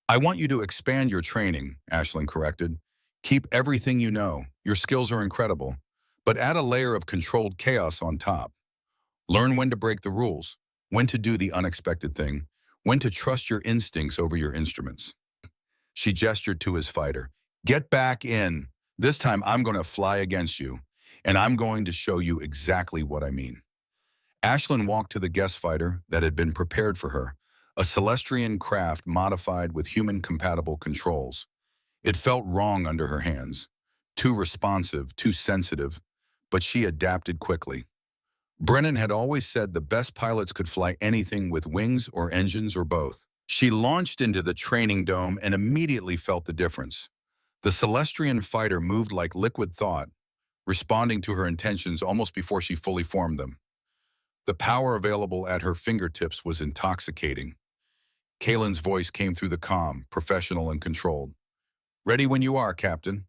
I want you to expand your training, Ashlyn corrected. Keep everything you know. Your skills are incredible. But add a layer of controlled chaos on top. Learn when to break the rules, when to do the unexpected thing, when to trust your instincts over your instruments. She gestured to his fighter. Get back in. This time I'm going to fly against you, and I'm going to show you exactly what I mean. Ashlyn walked to the guest fighter that had been prepared for her, a Celestian craft modified with human-compatible controls. It felt wrong under her hands, too responsive, too sensitive, but she adapted quickly. Brennan had always said the best pilots could fly anything with wings or engines or both. She launched into the training dome and immediately felt the difference. The Celestian fighter moved like liquid thought, responding to her intentions almost before she fully formed them. The power available at her fingertips was intoxicating. Kalen's voice came through the comm, professional and controlled. Ready when you are, Captain.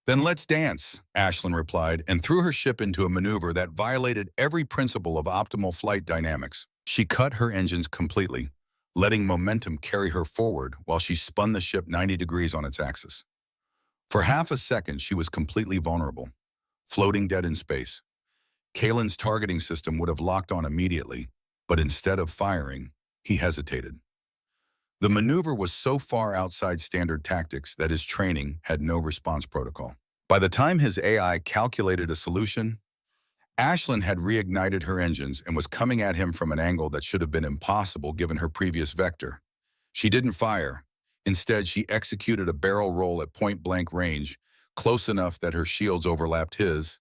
Then let's dance, Ashlyn replied, and threw her ship into a maneuver that violated every principle of optimal flight dynamics. She cut her engines completely, letting momentum carry her forward while she spun the ship 90 degrees on its axis. For half a second, she was completely vulnerable, floating dead in space. Kalen's targeting system would have locked on immediately, but instead of firing, he hesitated. The maneuver was so far outside standard tactics that his training had no response protocol. By the time his AI calculated a solution, Ashlyn had reignited her engines and was coming at him from an angle that should have been impossible given her previous vector. She didn't fire. Instead, she executed a barrel roll at point-blank range, close enough that her shields overlapped his,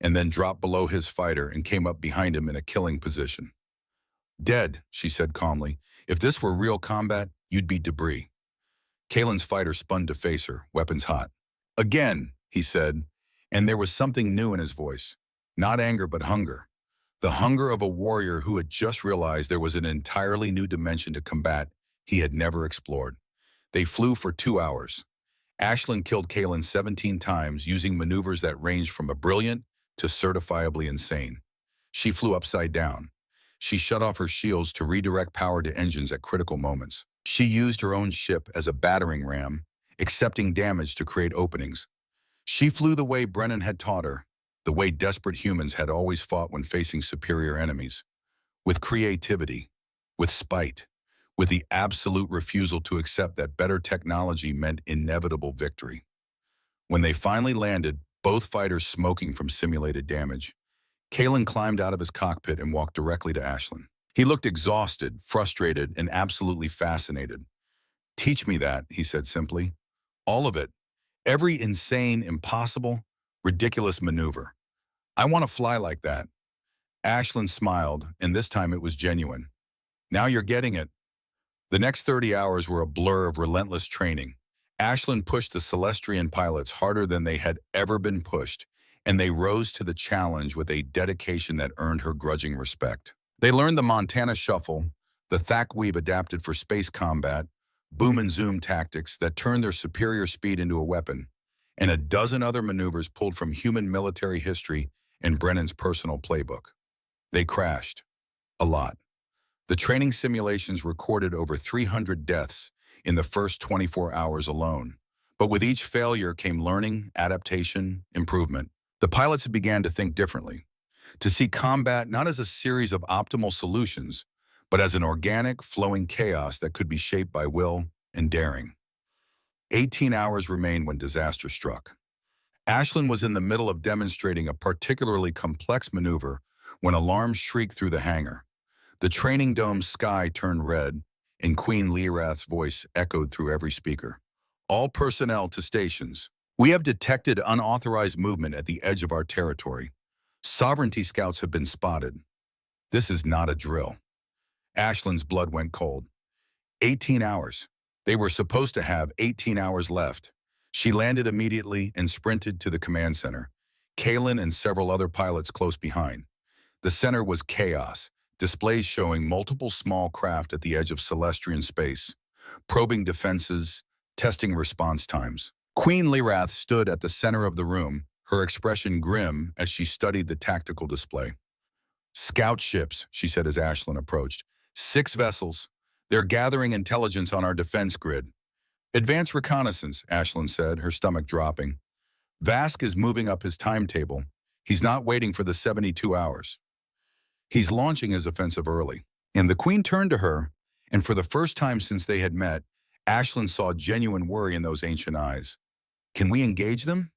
and then dropped below his fighter and came up behind him in a killing position. Dead, she said calmly. If this were real combat, you'd be debris. Kalen's fighter spun to face her, weapons hot. Again, he said, and there was something new in his voice. Not anger, but hunger. The hunger of a warrior who had just realized there was an entirely new dimension to combat he had never explored. They flew for 2 hours. Ashlyn killed Kalen 17 times using maneuvers that ranged from a brilliant to certifiably insane. She flew upside down. She shut off her shields to redirect power to engines at critical moments. She used her own ship as a battering ram, accepting damage to create openings. She flew the way Brennan had taught her, the way desperate humans had always fought when facing superior enemies. With creativity, with spite, with the absolute refusal to accept that better technology meant inevitable victory. When they finally landed, both fighters smoking from simulated damage, Kalen climbed out of his cockpit and walked directly to Ashlyn. He looked exhausted, frustrated, and absolutely fascinated. Teach me that, he said simply. All of it. Every insane, impossible, ridiculous maneuver. I want to fly like that. Ashlyn smiled, and this time it was genuine. Now you're getting it. The next 30 hours were a blur of relentless training. Ashlyn pushed the Celestian pilots harder than they had ever been pushed, and they rose to the challenge with a dedication that earned her grudging respect. They learned the Montana Shuffle, the thack weave adapted for space combat, boom and zoom tactics that turned their superior speed into a weapon, and a dozen other maneuvers pulled from human military history and Brennan's personal playbook. They crashed. A lot. The training simulations recorded over 300 deaths in the first 24 hours alone. But with each failure came learning, adaptation, improvement. The pilots began to think differently, to see combat not as a series of optimal solutions, but as an organic, flowing chaos that could be shaped by will and daring. 18 hours remained when disaster struck. Ashlyn was in the middle of demonstrating a particularly complex maneuver when alarms shrieked through the hangar. The training dome's sky turned red, and Queen Leorath's voice echoed through every speaker. All personnel to stations. We have detected unauthorized movement at the edge of our territory. Sovereignty scouts have been spotted. This is not a drill. Ashlyn's blood went cold. 18 hours. They were supposed to have 18 hours left. She landed immediately and sprinted to the command center. Kalen and several other pilots close behind. The center was chaos, displays showing multiple small craft at the edge of Celestian space, probing defenses, testing response times. Queen Lyrath stood at the center of the room, her expression grim as she studied the tactical display. "Scout ships," she said as Ashlyn approached. "6 vessels. They're gathering intelligence on our defense grid." "Advance reconnaissance," Ashlyn said, her stomach dropping. "Vask is moving up his timetable. He's not waiting for the 72 hours. He's launching his offensive early." And the Queen turned to her, and for the first time since they had met, Ashlyn saw genuine worry in those ancient eyes. "Can we engage them?"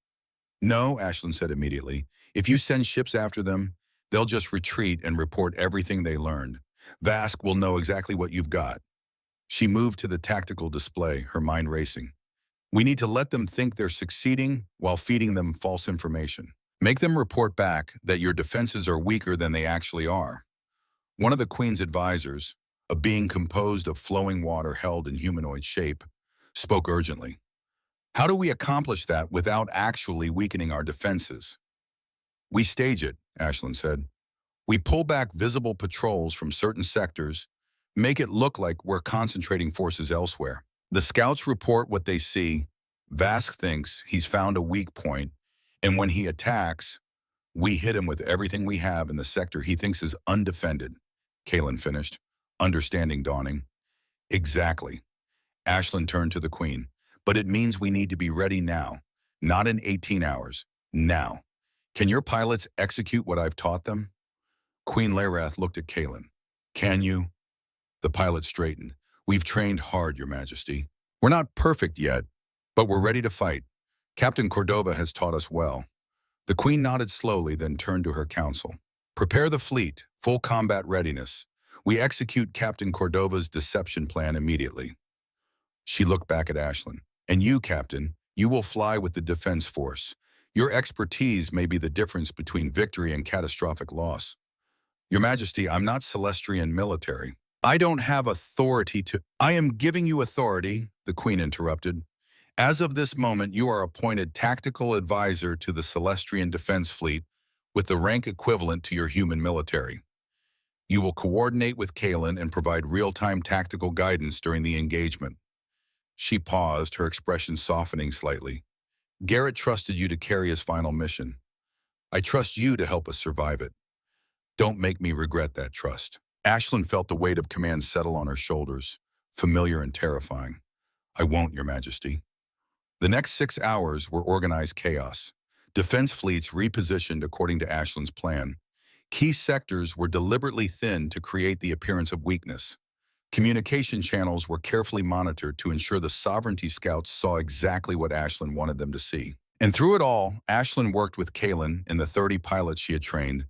"No," Ashlyn said immediately. "If you send ships after them, they'll just retreat and report everything they learned. Vask will know exactly what you've got." She moved to the tactical display, her mind racing. "We need to let them think they're succeeding while feeding them false information. Make them report back that your defenses are weaker than they actually are." One of the Queen's advisors, a being composed of flowing water held in humanoid shape, spoke urgently. "How do we accomplish that without actually weakening our defenses?" "We stage it," Ashlyn said. "We pull back visible patrols from certain sectors, make it look like we're concentrating forces elsewhere. The scouts report what they see. Vask thinks he's found a weak point, and when he attacks, we hit him with everything we have in the sector he thinks is undefended," Kaelin finished, understanding dawning. "Exactly." Ashlyn turned to the Queen. "But it means we need to be ready now, not in 18 hours. Now. Can your pilots execute what I've taught them?" Queen Lyrath looked at Kaelin. "Can you?" The pilot straightened. "We've trained hard, Your Majesty. We're not perfect yet, but we're ready to fight. Captain Cordova has taught us well." The Queen nodded slowly, then turned to her council. "Prepare the fleet, full combat readiness. We execute Captain Cordova's deception plan immediately." She looked back at Ashlyn. "And you, Captain, you will fly with the defense force. Your expertise may be the difference between victory and catastrophic loss." "Your Majesty, I'm not Celestrian military. I don't have authority to—" "I am giving you authority," the Queen interrupted. "As of this moment, you are appointed tactical advisor to the Celestrian Defense Fleet with the rank equivalent to your human military. You will coordinate with Kaelin and provide real-time tactical guidance during the engagement." She paused, her expression softening slightly. "Garrett trusted you to carry his final mission. I trust you to help us survive it. Don't make me regret that trust." Ashlyn felt the weight of command settle on her shoulders, familiar and terrifying. "I won't, Your Majesty." The next 6 hours were organized chaos. Defense fleets repositioned according to Ashlyn's plan. Key sectors were deliberately thinned to create the appearance of weakness. Communication channels were carefully monitored to ensure the sovereignty scouts saw exactly what Ashlyn wanted them to see. And through it all, Ashlyn worked with Kaelin and the 30 pilots she had trained,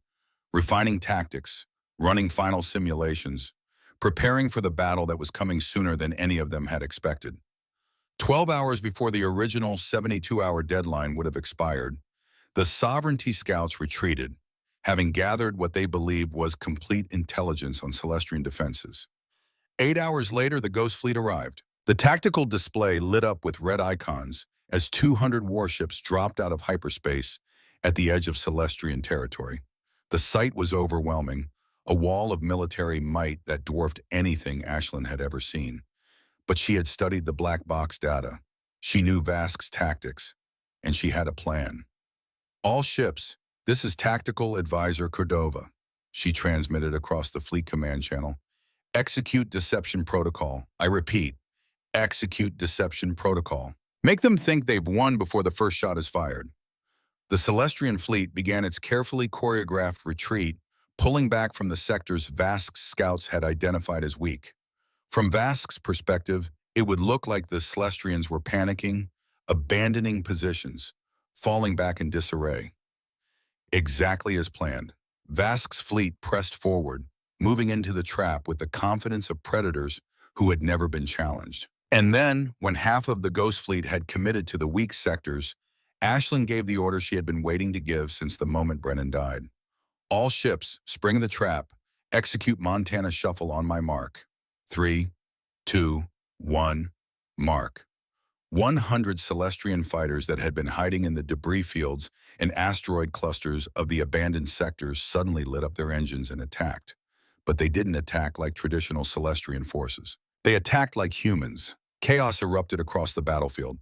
refining tactics, running final simulations, preparing for the battle that was coming sooner than any of them had expected. 12 hours before the original 72-hour deadline would have expired, the sovereignty scouts retreated, having gathered what they believed was complete intelligence on Celestrian defenses. 8 hours later, the Ghost Fleet arrived. The tactical display lit up with red icons as 200 warships dropped out of hyperspace at the edge of Celestrian territory. The sight was overwhelming, a wall of military might that dwarfed anything Ashlyn had ever seen. But she had studied the black box data. She knew Vask's tactics, and she had a plan. "All ships, this is Tactical Advisor Cordova," she transmitted across the fleet command channel. "Execute deception protocol. I repeat, execute deception protocol. Make them think they've won before the first shot is fired." The Celestrian fleet began its carefully choreographed retreat, pulling back from the sectors Vask's scouts had identified as weak. From Vask's perspective, it would look like the Celestrians were panicking, abandoning positions, falling back in disarray. Exactly as planned, Vask's fleet pressed forward, moving into the trap with the confidence of predators who had never been challenged. And then, when half of the Ghost Fleet had committed to the weak sectors, Ashlyn gave the order she had been waiting to give since the moment Brennan died. "All ships, spring the trap. Execute Montana Shuffle on my mark. 3, 2, 1, mark." 100 Celestrian fighters that had been hiding in the debris fields and asteroid clusters of the abandoned sectors suddenly lit up their engines and attacked. But they didn't attack like traditional Celestrian forces. They attacked like humans, Chaos erupted across the battlefield.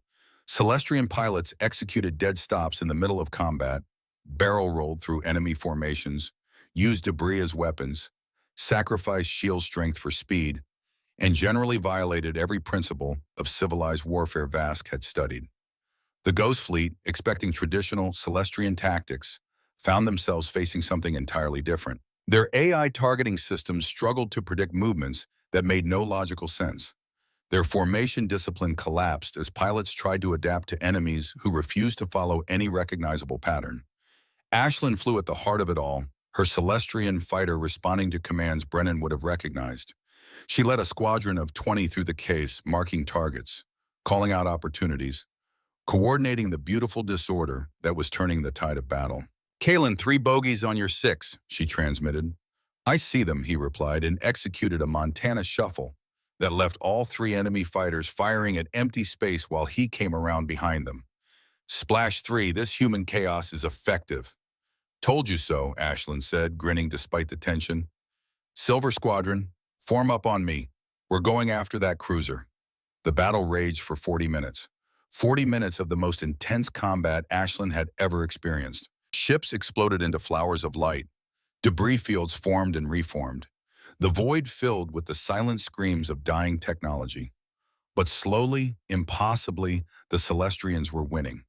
Celestian pilots executed dead stops in the middle of combat, barrel-rolled through enemy formations, used debris as weapons, sacrificed shield strength for speed, and generally violated every principle of civilized warfare Vask had studied. The Ghost Fleet, expecting traditional Celestian tactics, found themselves facing something entirely different. Their AI targeting systems struggled to predict movements that made no logical sense. Their formation discipline collapsed as pilots tried to adapt to enemies who refused to follow any recognizable pattern. Ashlyn flew at the heart of it all, her Celestian fighter responding to commands Brennan would have recognized. She led a squadron of 20 through the case, marking targets, calling out opportunities, coordinating the beautiful disorder that was turning the tide of battle. "Kalen, 3 bogeys on your 6, she transmitted. "I see them," he replied, and executed a Montana shuffle that left all 3 enemy fighters firing at empty space while he came around behind them. "Splash 3, this human chaos is effective." "Told you so," Ashlyn said, grinning despite the tension. "Silver Squadron, form up on me. We're going after that cruiser." The battle raged for 40 minutes. 40 minutes of the most intense combat Ashlyn had ever experienced. Ships exploded into flowers of light. Debris fields formed and reformed. The void filled with the silent screams of dying technology. But slowly, impossibly, the Celestians were winning.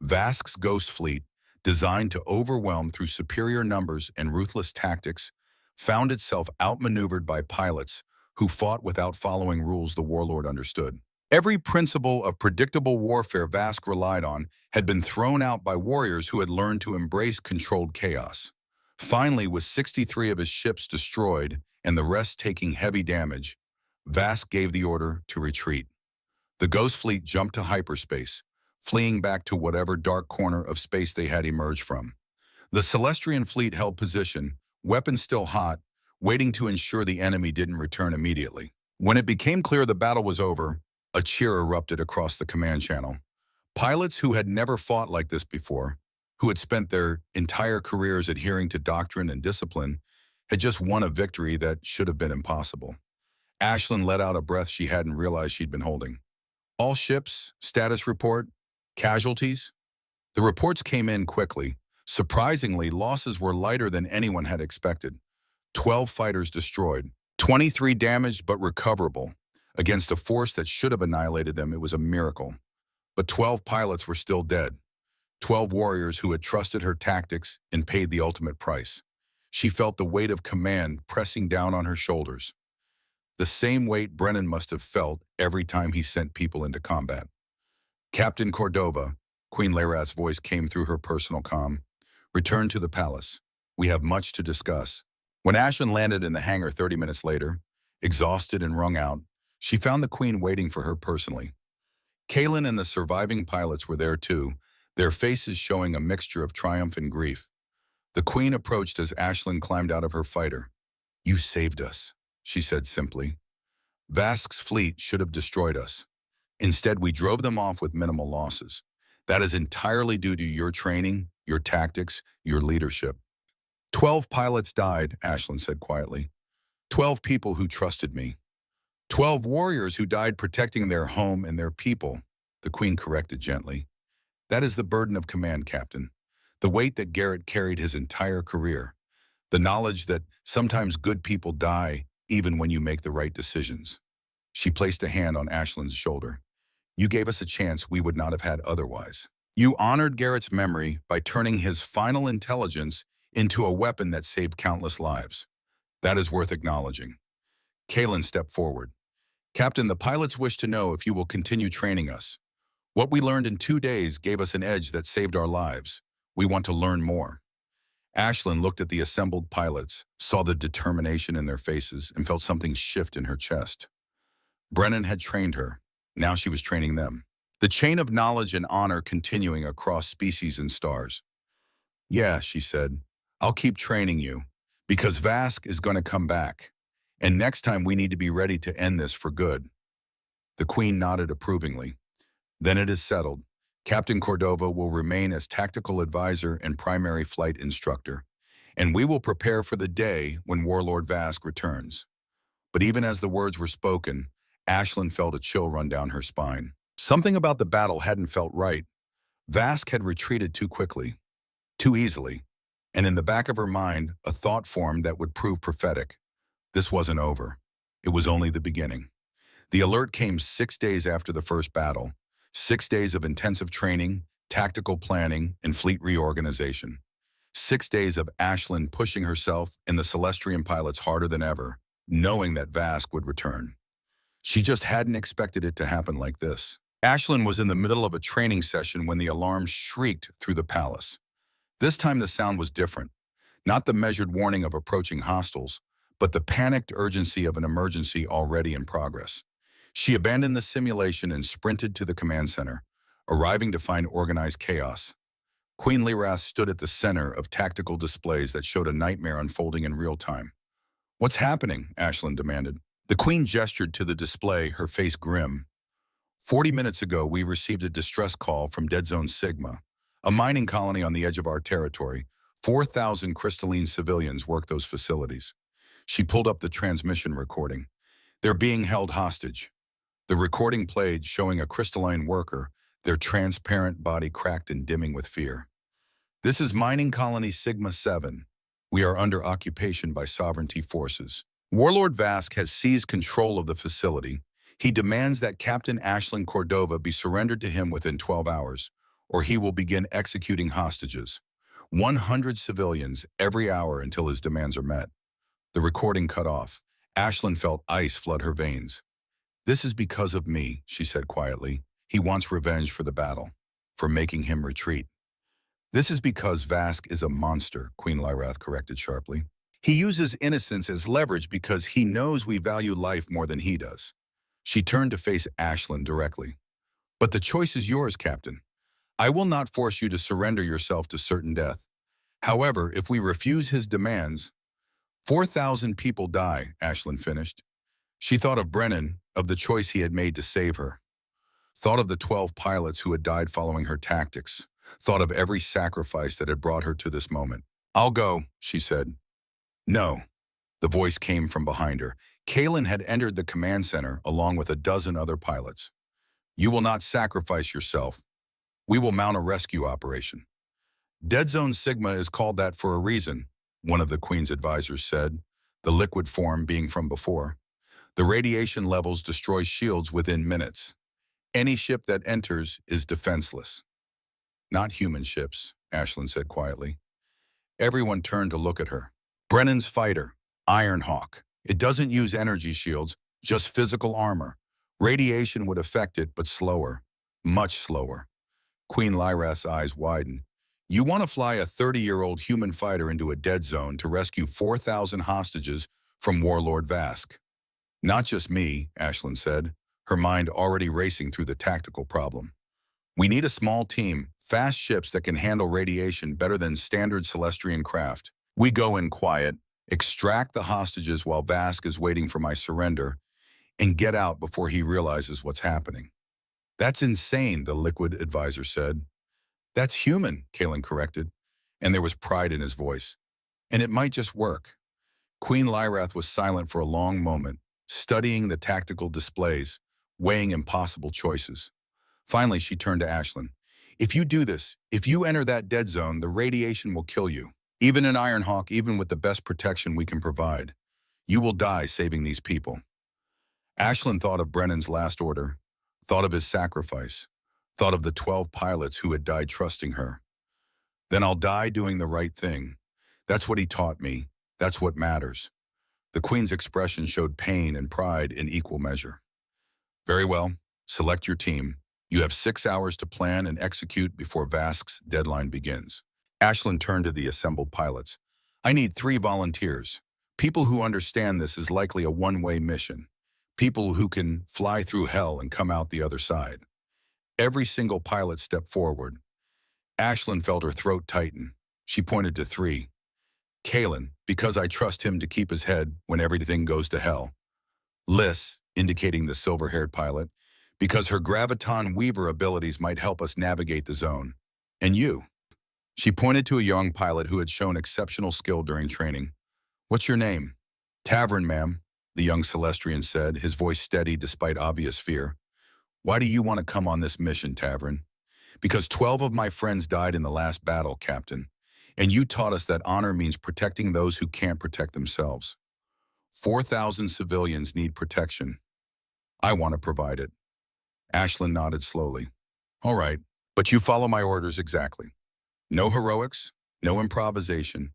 Vask's Ghost Fleet, designed to overwhelm through superior numbers and ruthless tactics, found itself outmaneuvered by pilots who fought without following rules the warlord understood. Every principle of predictable warfare Vask relied on had been thrown out by warriors who had learned to embrace controlled chaos. Finally, with 63 of his ships destroyed and the rest taking heavy damage, Vask gave the order to retreat. The Ghost Fleet jumped to hyperspace, fleeing back to whatever dark corner of space they had emerged from. The Celestian fleet held position, weapons still hot, waiting to ensure the enemy didn't return immediately. When it became clear the battle was over, a cheer erupted across the command channel. Pilots who had never fought like this before, who had spent their entire careers adhering to doctrine and discipline, had just won a victory that should have been impossible. Ashlyn let out a breath she hadn't realized she'd been holding. "All ships, status report, casualties?" The reports came in quickly. Surprisingly, losses were lighter than anyone had expected. 12 fighters destroyed, 23 damaged but recoverable. Against a force that should have annihilated them, it was a miracle. But 12 pilots were still dead. 12 warriors who had trusted her tactics and paid the ultimate price. She felt the weight of command pressing down on her shoulders. The same weight Brennan must have felt every time he sent people into combat. "Captain Cordova," Queen Lyra's voice came through her personal comm, "return to the palace. We have much to discuss." When Ashlyn landed in the hangar 30 minutes later, exhausted and wrung out, she found the Queen waiting for her personally. Kalen and the surviving pilots were there too, their faces showing a mixture of triumph and grief. The Queen approached as Ashlyn climbed out of her fighter. "You saved us," she said simply. "Vask's fleet should have destroyed us. Instead, we drove them off with minimal losses. That is entirely due to your training, your tactics, your leadership." 12 pilots died, Ashlyn said quietly. 12 people who trusted me. 12 warriors who died protecting their home and their people, the Queen corrected gently. "That is the burden of command, Captain. The weight that Garrett carried his entire career. The knowledge that sometimes good people die even when you make the right decisions." She placed a hand on Ashlyn's shoulder. "You gave us a chance we would not have had otherwise. You honored Garrett's memory by turning his final intelligence into a weapon that saved countless lives. That is worth acknowledging." Kalen stepped forward. "Captain, the pilots wish to know if you will continue training us. What we learned in 2 days gave us an edge that saved our lives. We want to learn more." Ashlyn looked at the assembled pilots, saw the determination in their faces, and felt something shift in her chest. Brennan had trained her. Now she was training them. The chain of knowledge and honor continuing across species and stars. "Yeah," she said, "I'll keep training you, because Vask is going to come back. And next time we need to be ready to end this for good." The Queen nodded approvingly. "Then it is settled. Captain Cordova will remain as tactical advisor and primary flight instructor, and we will prepare for the day when Warlord Vask returns." But even as the words were spoken, Ashlyn felt a chill run down her spine. Something about the battle hadn't felt right. Vask had retreated too quickly, too easily, and in the back of her mind, a thought formed that would prove prophetic. This wasn't over. It was only the beginning. The alert came 6 days after the first battle, 6 days of intensive training, tactical planning, and fleet reorganization. 6 days of Ashlyn pushing herself and the Celestian pilots harder than ever, knowing that Vask would return. She just hadn't expected it to happen like this. Ashlyn was in the middle of a training session when the alarm shrieked through the palace. This time the sound was different, not the measured warning of approaching hostiles, but the panicked urgency of an emergency already in progress. She abandoned the simulation and sprinted to the command center, arriving to find organized chaos. Queen Lyrath stood at the center of tactical displays that showed a nightmare unfolding in real time. "What's happening?" Ashlyn demanded. The Queen gestured to the display, her face grim. 40 minutes ago, we received a distress call from Dead Zone Sigma, a mining colony on the edge of our territory. 4,000 crystalline civilians work those facilities. She pulled up the transmission recording. They're being held hostage. The recording played, showing a crystalline worker, their transparent body cracked and dimming with fear. "This is Mining Colony Sigma 7. We are under occupation by sovereignty forces. Warlord Vask has seized control of the facility. He demands that Captain Ashlyn Cordova be surrendered to him within 12 hours, or he will begin executing hostages. 100 civilians every hour until his demands are met." The recording cut off. Ashlyn felt ice flood her veins. "This is because of me," she said quietly. "He wants revenge for the battle, for making him retreat." "This is because Vask is a monster," Queen Lyrath corrected sharply. "He uses innocence as leverage because he knows we value life more than he does." She turned to face Ashlyn directly. "But the choice is yours, Captain. I will not force you to surrender yourself to certain death. However, if we refuse his demands—" 4,000 people die, Ashlyn finished. She thought of Brennan, of the choice he had made to save her. Thought of the 12 pilots who had died following her tactics. Thought of every sacrifice that had brought her to this moment. "I'll go," she said. "No." The voice came from behind her. Kalen had entered the command center along with a dozen other pilots. "You will not sacrifice yourself. We will mount a rescue operation." "Dead Zone Sigma is called that for a reason," one of the Queen's advisors said, the liquid form being from before. "The radiation levels destroy shields within minutes. Any ship that enters is defenseless." "Not human ships," Ashlyn said quietly. Everyone turned to look at her. "Brennan's fighter, Ironhawk. It doesn't use energy shields, just physical armor. Radiation would affect it, but slower. Much slower." Queen Lyrath's eyes widened. "You want to fly a 30-year-old human fighter into a dead zone to rescue 4,000 hostages from Warlord Vask?" "Not just me," Ashlyn said, her mind already racing through the tactical problem. "We need a small team, fast ships that can handle radiation better than standard Celestian craft. We go in quiet, extract the hostages while Vask is waiting for my surrender, and get out before he realizes what's happening." "That's insane," the liquid advisor said. "That's human," Kalen corrected, and there was pride in his voice. "And it might just work." Queen Lyrath was silent for a long moment, studying the tactical displays, weighing impossible choices. Finally, she turned to Ashlyn. "If you do this, if you enter that dead zone, the radiation will kill you. Even an Ironhawk, even with the best protection we can provide. You will die saving these people." Ashlyn thought of Brennan's last order, thought of his sacrifice, thought of the 12 pilots who had died trusting her. "Then I'll die doing the right thing. That's what he taught me. That's what matters." The Queen's expression showed pain and pride in equal measure. "Very well. Select your team. You have 6 hours to plan and execute before Vask's deadline begins." Ashlyn turned to the assembled pilots. "I need 3 volunteers. People who understand this is likely a one-way mission. People who can fly through hell and come out the other side." Every single pilot stepped forward. Ashlyn felt her throat tighten. She pointed to 3. "Kalen, because I trust him to keep his head when everything goes to hell. Liz," indicating the silver-haired pilot, "because her graviton weaver abilities might help us navigate the zone. And you." She pointed to a young pilot who had shown exceptional skill during training. "What's your name?" "Tavern, ma'am." the young Celestrian said, his voice steady despite obvious fear. Why do you want to come on this mission, Tavern? Because 12 of my friends died in the last battle, Captain. And you taught us that honor means protecting those who can't protect themselves. 4,000 civilians need protection. I want to provide it. Ashlyn nodded slowly. All right, but you follow my orders exactly. No heroics, no improvisation.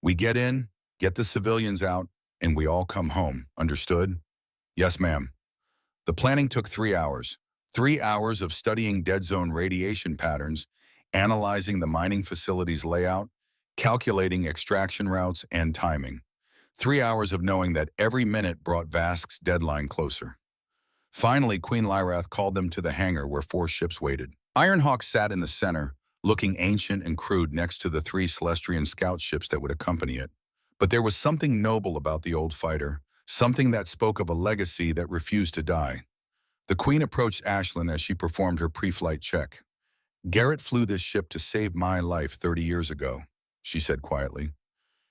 We get in, get the civilians out, and we all come home. Understood? Yes, ma'am. The planning took 3 hours. 3 hours of studying dead zone radiation patterns, analyzing the mining facility's layout, calculating extraction routes and timing. 3 hours of knowing that every minute brought Vask's deadline closer. Finally, Queen Lyrath called them to the hangar where 4 ships waited. Ironhawk sat in the center, looking ancient and crude next to the 3 Celestrian scout ships that would accompany it. But there was something noble about the old fighter, something that spoke of a legacy that refused to die. The Queen approached Ashlyn as she performed her pre-flight check. Garrett flew this ship to save my life 30 years ago, she said quietly.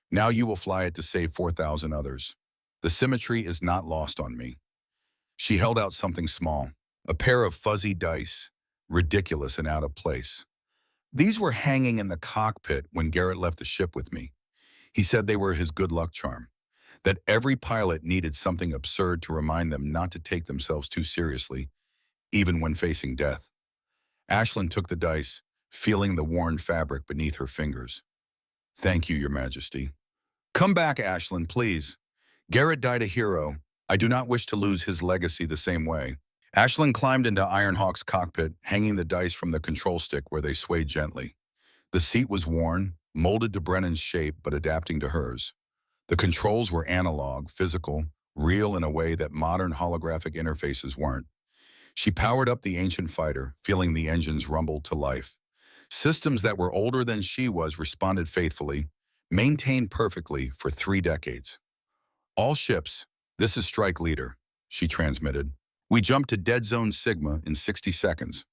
Now you will fly it to save 4,000 others. The symmetry is not lost on me. She held out something small, a pair of fuzzy dice, ridiculous and out of place. These were hanging in the cockpit when Garrett left the ship with me. He said they were his good luck charm, that every pilot needed something absurd to remind them not to take themselves too seriously, even when facing death. Ashlyn took the dice, feeling the worn fabric beneath her fingers. Thank you, Your Majesty. Come back, Ashlyn, please. Garrett died a hero. I do not wish to lose his legacy the same way. Ashlyn climbed into Ironhawk's cockpit, hanging the dice from the control stick where they swayed gently. The seat was worn, molded to Brennan's shape but adapting to hers. The controls were analog, physical, real in a way that modern holographic interfaces weren't. She powered up the ancient fighter, feeling the engines rumble to life. Systems that were older than she was responded faithfully, maintained perfectly for 3 decades. All ships, this is Strike Leader, she transmitted. We jump to Dead Zone Sigma in 60 seconds.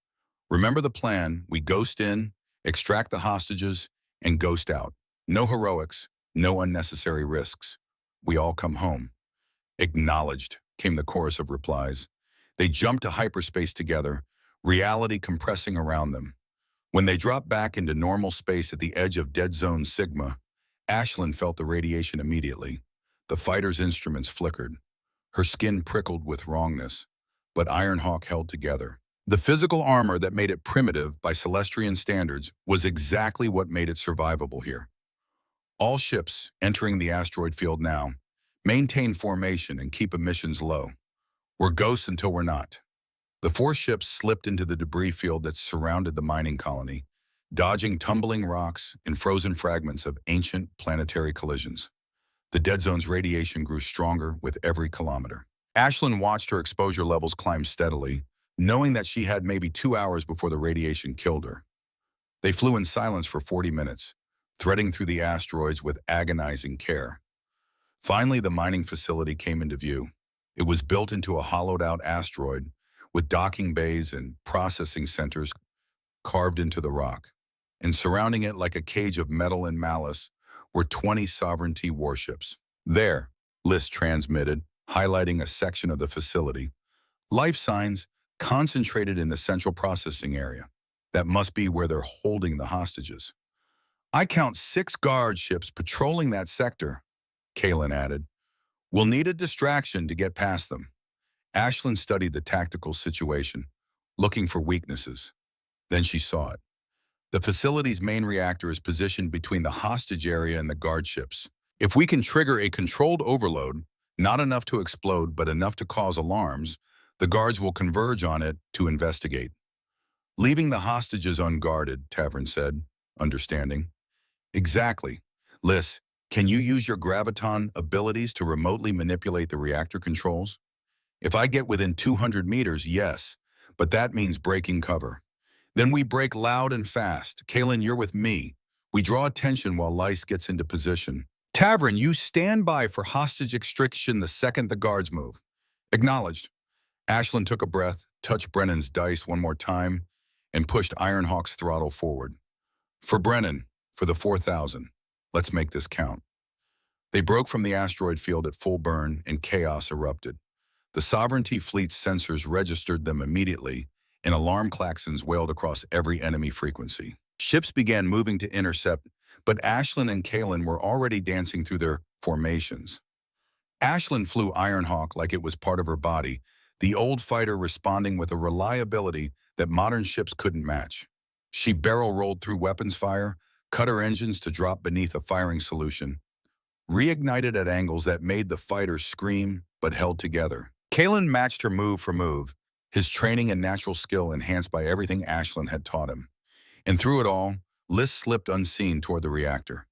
Remember the plan, we ghost in, extract the hostages, and ghost out. No heroics, no unnecessary risks. We all come home. Acknowledged, came the chorus of replies. They jumped to hyperspace together, reality compressing around them. When they dropped back into normal space at the edge of Dead Zone Sigma, Ashlyn felt the radiation immediately. The fighter's instruments flickered. Her skin prickled with wrongness, but Ironhawk held together. The physical armor that made it primitive by Celestrian standards was exactly what made it survivable here. All ships entering the asteroid field now maintain formation and keep emissions low. We're ghosts until we're not. The 4 ships slipped into the debris field that surrounded the mining colony, dodging tumbling rocks and frozen fragments of ancient planetary collisions. The dead zone's radiation grew stronger with every kilometer. Ashlyn watched her exposure levels climb steadily, knowing that she had maybe 2 hours before the radiation killed her. They flew in silence for 40 minutes, threading through the asteroids with agonizing care. Finally, the mining facility came into view. It was built into a hollowed-out asteroid with docking bays and processing centers carved into the rock. And surrounding it like a cage of metal and malice were 20 sovereignty warships. There, List transmitted, highlighting a section of the facility. Life signs concentrated in the central processing area. That must be where they're holding the hostages. I count 6 guard ships patrolling that sector, Kaelin added. We'll need a distraction to get past them. Ashlyn studied the tactical situation, looking for weaknesses. Then she saw it. The facility's main reactor is positioned between the hostage area and the guard ships. If we can trigger a controlled overload, not enough to explode but enough to cause alarms, the guards will converge on it to investigate. Leaving the hostages unguarded, Tavern said, understanding. Exactly. Liz, can you use your graviton abilities to remotely manipulate the reactor controls? If I get within 200 meters, yes, but that means breaking cover. Then we break loud and fast. Kaelin, you're with me. We draw attention while Lyse gets into position. Tavern, you stand by for hostage extraction the second the guards move. Acknowledged. Ashlyn took a breath, touched Brennan's dice one more time, and pushed Ironhawk's throttle forward. For Brennan, for the 4,000. Let's make this count. They broke from the asteroid field at full burn, and chaos erupted. The Sovereignty Fleet's sensors registered them immediately, and alarm klaxons wailed across every enemy frequency. Ships began moving to intercept, but Ashlyn and Kalen were already dancing through their formations. Ashlyn flew Ironhawk like it was part of her body, the old fighter responding with a reliability that modern ships couldn't match. She barrel-rolled through weapons fire, cut her engines to drop beneath a firing solution, reignited at angles that made the fighter scream but held together. Kalen matched her move for move, his training and natural skill enhanced by everything Ashlyn had taught him. And through it all, Liz slipped unseen toward the reactor.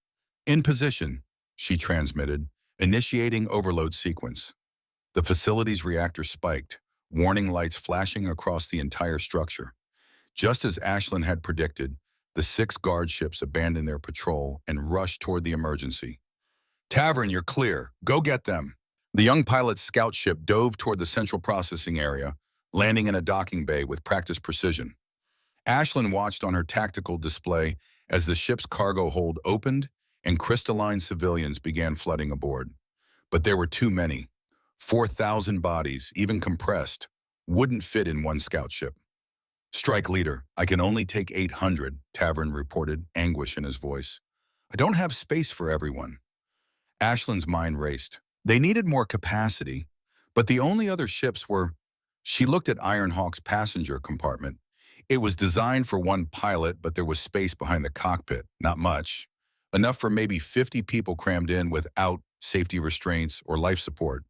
"In position," she transmitted, initiating overload sequence. The facility's reactor spiked, warning lights flashing across the entire structure. Just as Ashlyn had predicted, the 6 guard ships abandoned their patrol and rushed toward the emergency. "Tavern, you're clear. Go get them." The young pilot's scout ship dove toward the central processing area, landing in a docking bay with practiced precision. Ashlyn watched on her tactical display as the ship's cargo hold opened and crystalline civilians began flooding aboard. But there were too many. 4,000 bodies, even compressed, wouldn't fit in one scout ship. "Strike leader, I can only take 800, Tavern reported, anguish in his voice. "I don't have space for everyone." Ashlyn's mind raced. They needed more capacity, but the only other ships were... She looked at Ironhawk's passenger compartment. It was designed for one pilot, but there was space behind the cockpit, not much. Enough for maybe 50 people crammed in without safety restraints or life support.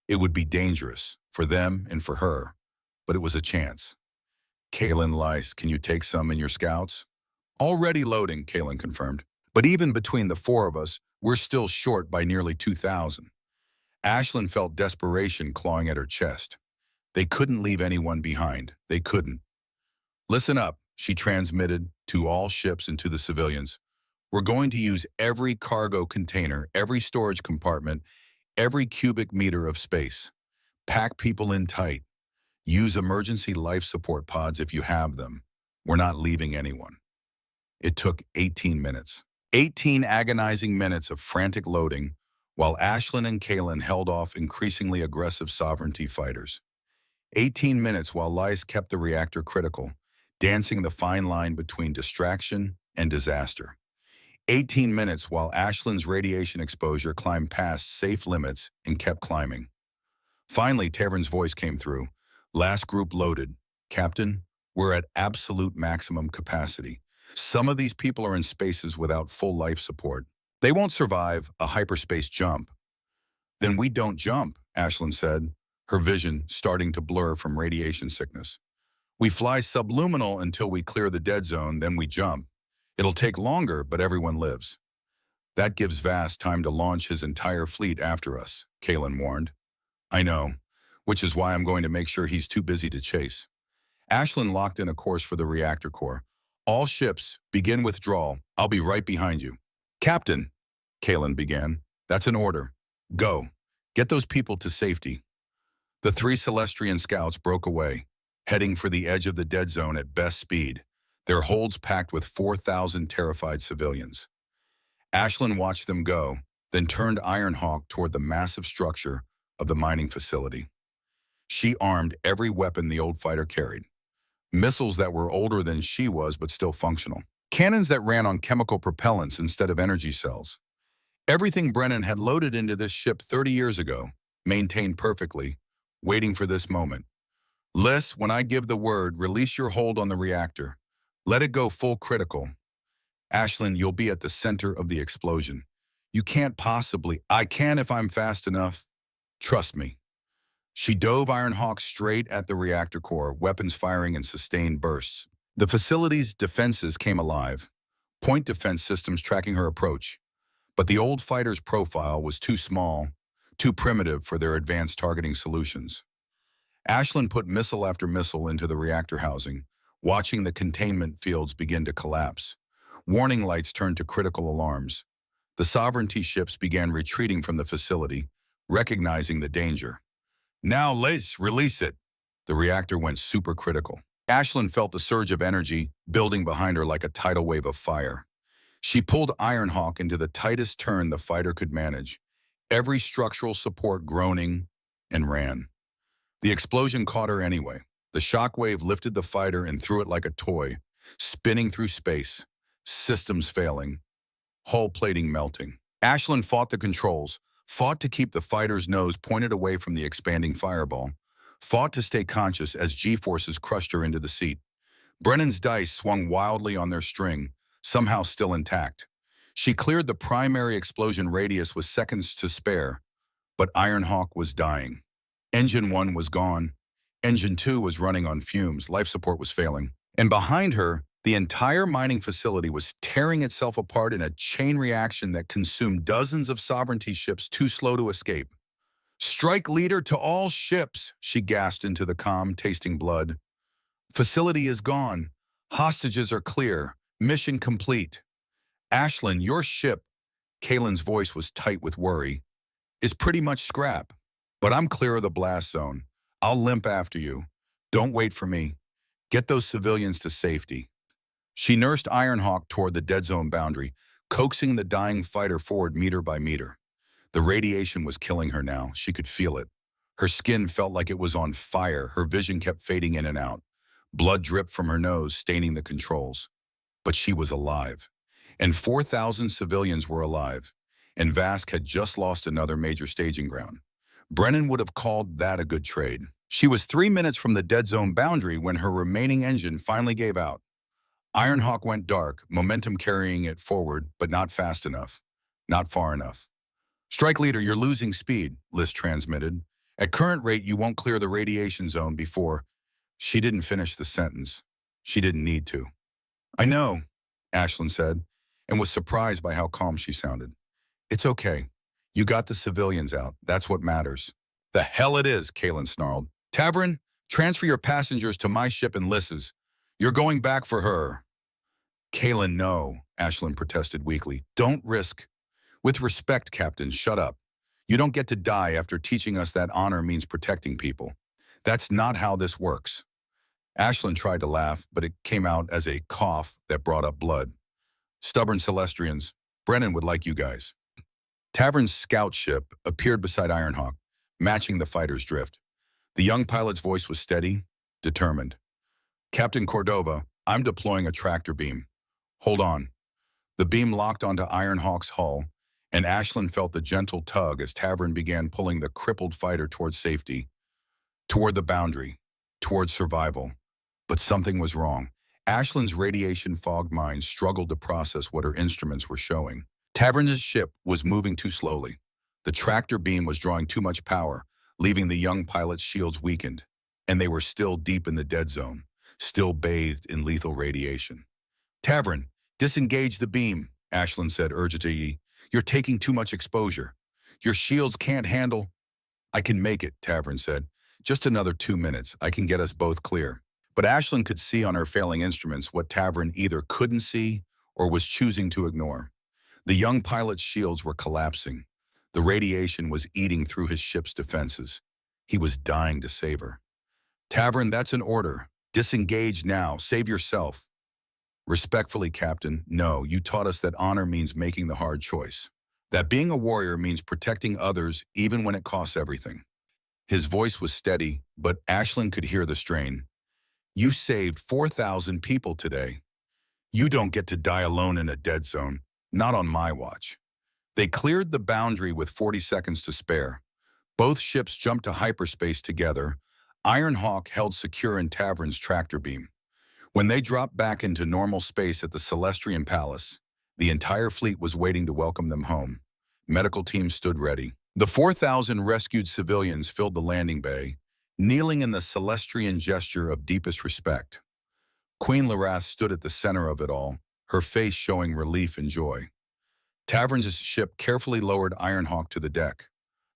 It would be dangerous, for them and for her, but it was a chance. "Kalen Lice, can you take some in your scouts?" "Already loading," Kalen confirmed. "But even between the 4 of us, we're still short by nearly 2,000. Ashlyn felt desperation clawing at her chest. They couldn't leave anyone behind. They couldn't. "Listen up," she transmitted to all ships and to the civilians. "We're going to use every cargo container, every storage compartment, every cubic meter of space. Pack people in tight. Use emergency life support pods if you have them. We're not leaving anyone." It took 18 minutes. 18 agonizing minutes of frantic loading, while Ashlyn and Kalen held off increasingly aggressive Sovereignty fighters. 18 minutes while Lice kept the reactor critical, dancing the fine line between distraction and disaster. 18 minutes while Ashlyn's radiation exposure climbed past safe limits and kept climbing. Finally, Tavern's voice came through. "Last group loaded. Captain, we're at absolute maximum capacity. Some of these people are in spaces without full life support. They won't survive a hyperspace jump." "Then we don't jump," Ashlyn said, her vision starting to blur from radiation sickness. "We fly subluminal until we clear the dead zone, then we jump. It'll take longer, but everyone lives." "That gives Vast time to launch his entire fleet after us," Kalen warned. "I know, which is why I'm going to make sure he's too busy to chase." Ashlyn locked in a course for the reactor core. "All ships, begin withdrawal. I'll be right behind you." "Captain," Kalen began. "That's an order. Go. Get those people to safety." The 3 Celestrian scouts broke away, heading for the edge of the dead zone at best speed, their holds packed with 4,000 terrified civilians. Ashlyn watched them go, then turned Ironhawk toward the massive structure of the mining facility. She armed every weapon the old fighter carried. Missiles that were older than she was but still functional. Cannons that ran on chemical propellants instead of energy cells. Everything Brennan had loaded into this ship 30 years ago, maintained perfectly, waiting for this moment. "Liz, when I give the word, release your hold on the reactor. Let it go full critical. Ashlyn, you'll be at the center of the explosion. You can't possibly..." "I can if I'm fast enough. Trust me." She dove Ironhawk straight at the reactor core, weapons firing in sustained bursts. The facility's defenses came alive, point defense systems tracking her approach. But the old fighter's profile was too small, too primitive for their advanced targeting solutions. Ashlyn put missile after missile into the reactor housing, watching the containment fields begin to collapse. Warning lights turned to critical alarms. The Sovereignty ships began retreating from the facility, recognizing the danger. "Now, Liz, release it." The reactor went supercritical. Ashlyn felt the surge of energy building behind her like a tidal wave of fire. She pulled Ironhawk into the tightest turn the fighter could manage, every structural support groaning, and ran. The explosion caught her anyway. The shockwave lifted the fighter and threw it like a toy, spinning through space, systems failing, hull plating melting. Ashlyn fought the controls, fought to keep the fighter's nose pointed away from the expanding fireball, fought to stay conscious as G-forces crushed her into the seat. Brennan's dice swung wildly on their string, somehow still intact. She cleared the primary explosion radius with seconds to spare, but Ironhawk was dying. Engine 1 was gone. Engine 2 was running on fumes. Life support was failing. And behind her, the entire mining facility was tearing itself apart in a chain reaction that consumed dozens of sovereignty ships too slow to escape. "Strike leader to all ships," she gasped into the comm, tasting blood. "Facility is gone. Hostages are clear. Mission complete. Ashlyn, your ship," Kaylin's voice was tight with worry, "is pretty much scrap. But I'm clear of the blast zone. I'll limp after you. Don't wait for me. Get those civilians to safety." She nursed Ironhawk toward the dead zone boundary, coaxing the dying fighter forward meter by meter. The radiation was killing her now. She could feel it. Her skin felt like it was on fire. Her vision kept fading in and out. Blood dripped from her nose, staining the controls. But she was alive. And 4,000 civilians were alive. And Vask had just lost another major staging ground. Brennan would have called that a good trade. She was 3 minutes from the dead zone boundary when her remaining engine finally gave out. Ironhawk went dark, momentum carrying it forward, but not fast enough, not far enough. "Strike leader, you're losing speed," List transmitted. "At current rate, you won't clear the radiation zone before—" She didn't finish the sentence. She didn't need to. "I know," Ashlyn said, and was surprised by how calm she sounded. "It's okay. You got the civilians out. That's what matters." "The hell it is," Kaylin snarled. "Tavern, transfer your passengers to my ship and Liss's. You're going back for her." "Kaylin, no," Ashlyn protested weakly. "Don't risk—" "With respect, Captain, shut up. You don't get to die after teaching us that honor means protecting people. That's not how this works." Ashlyn tried to laugh, but it came out as a cough that brought up blood. "Stubborn Celestrians. Brennan would like you guys." Tavern's scout ship appeared beside Ironhawk, matching the fighter's drift. The young pilot's voice was steady, determined. "Captain Cordova, I'm deploying a tractor beam. Hold on." The beam locked onto Ironhawk's hull, and Ashlyn felt the gentle tug as Tavern began pulling the crippled fighter toward safety, toward the boundary, toward survival. But something was wrong. Ashlyn's radiation-fogged mind struggled to process what her instruments were showing. Tavern's ship was moving too slowly. The tractor beam was drawing too much power, leaving the young pilot's shields weakened. And they were still deep in the dead zone, still bathed in lethal radiation. "Tavern, disengage the beam," Ashlyn said urgently. "You're taking too much exposure. Your shields can't handle—" "I can make it," Tavern said. "Just another 2 minutes. I can get us both clear." But Ashlyn could see on her failing instruments what Tavern either couldn't see or was choosing to ignore. The young pilot's shields were collapsing. The radiation was eating through his ship's defenses. He was dying to save her. "Tavern, that's an order. Disengage now. Save yourself." "Respectfully, Captain, no. You taught us that honor means making the hard choice. That being a warrior means protecting others even when it costs everything." His voice was steady, but Ashlyn could hear the strain. "You saved 4,000 people today. You don't get to die alone in a dead zone. Not on my watch." They cleared the boundary with 40 seconds to spare. Both ships jumped to hyperspace together. Ironhawk held secure in Tavern's tractor beam. When they dropped back into normal space at the Celestrian Palace, the entire fleet was waiting to welcome them home. Medical teams stood ready. The 4,000 rescued civilians filled the landing bay, kneeling in the Celestrian gesture of deepest respect. Queen Larath stood at the center of it all, her face showing relief and joy. Tavern's ship carefully lowered Ironhawk to the deck.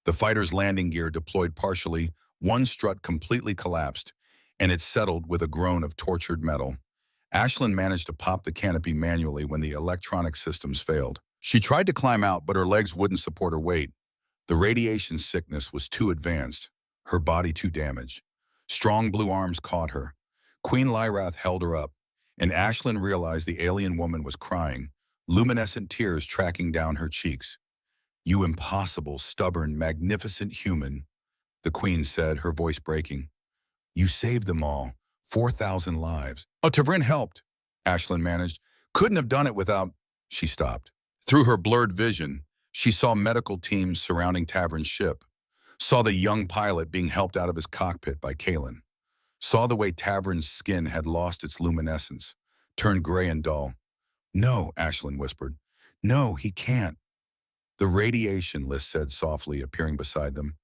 The fighter's landing gear deployed partially, one strut completely collapsed, and it settled with a groan of tortured metal. Ashlyn managed to pop the canopy manually when the electronic systems failed. She tried to climb out, but her legs wouldn't support her weight. The radiation sickness was too advanced, her body too damaged. Strong blue arms caught her. Queen Lyrath held her up, and Ashlyn realized the alien woman was crying, luminescent tears tracking down her cheeks. You impossible, stubborn, magnificent human, the Queen said, her voice breaking. You saved them all. 4,000 lives. Oh, Tavrin helped, Ashlyn managed. Couldn't have done it without... She stopped. Through her blurred vision, she saw medical teams surrounding Tavrin's ship, saw the young pilot being helped out of his cockpit by Kalen, saw the way Tavrin's skin had lost its luminescence, turned gray and dull. No, Ashlyn whispered. No, he can't. The radiation, Liz said softly, appearing beside them.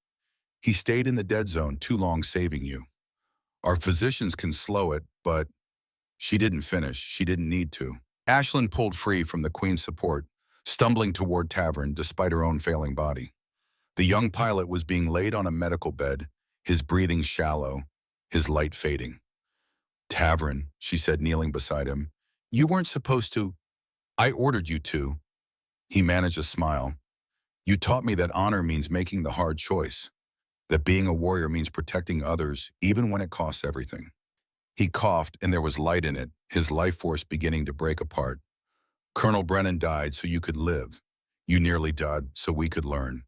He stayed in the dead zone too long saving you. Our physicians can slow it, but... She didn't finish. She didn't need to. Ashlyn pulled free from the Queen's support, stumbling toward Tavern despite her own failing body. The young pilot was being laid on a medical bed, his breathing shallow, his light fading. Tavern, she said, kneeling beside him. You weren't supposed to. I ordered you to. He managed a smile. You taught me that honor means making the hard choice, that being a warrior means protecting others, even when it costs everything. He coughed, and there was light in it, his life force beginning to break apart. Colonel Brennan died so you could live. You nearly died so we could learn.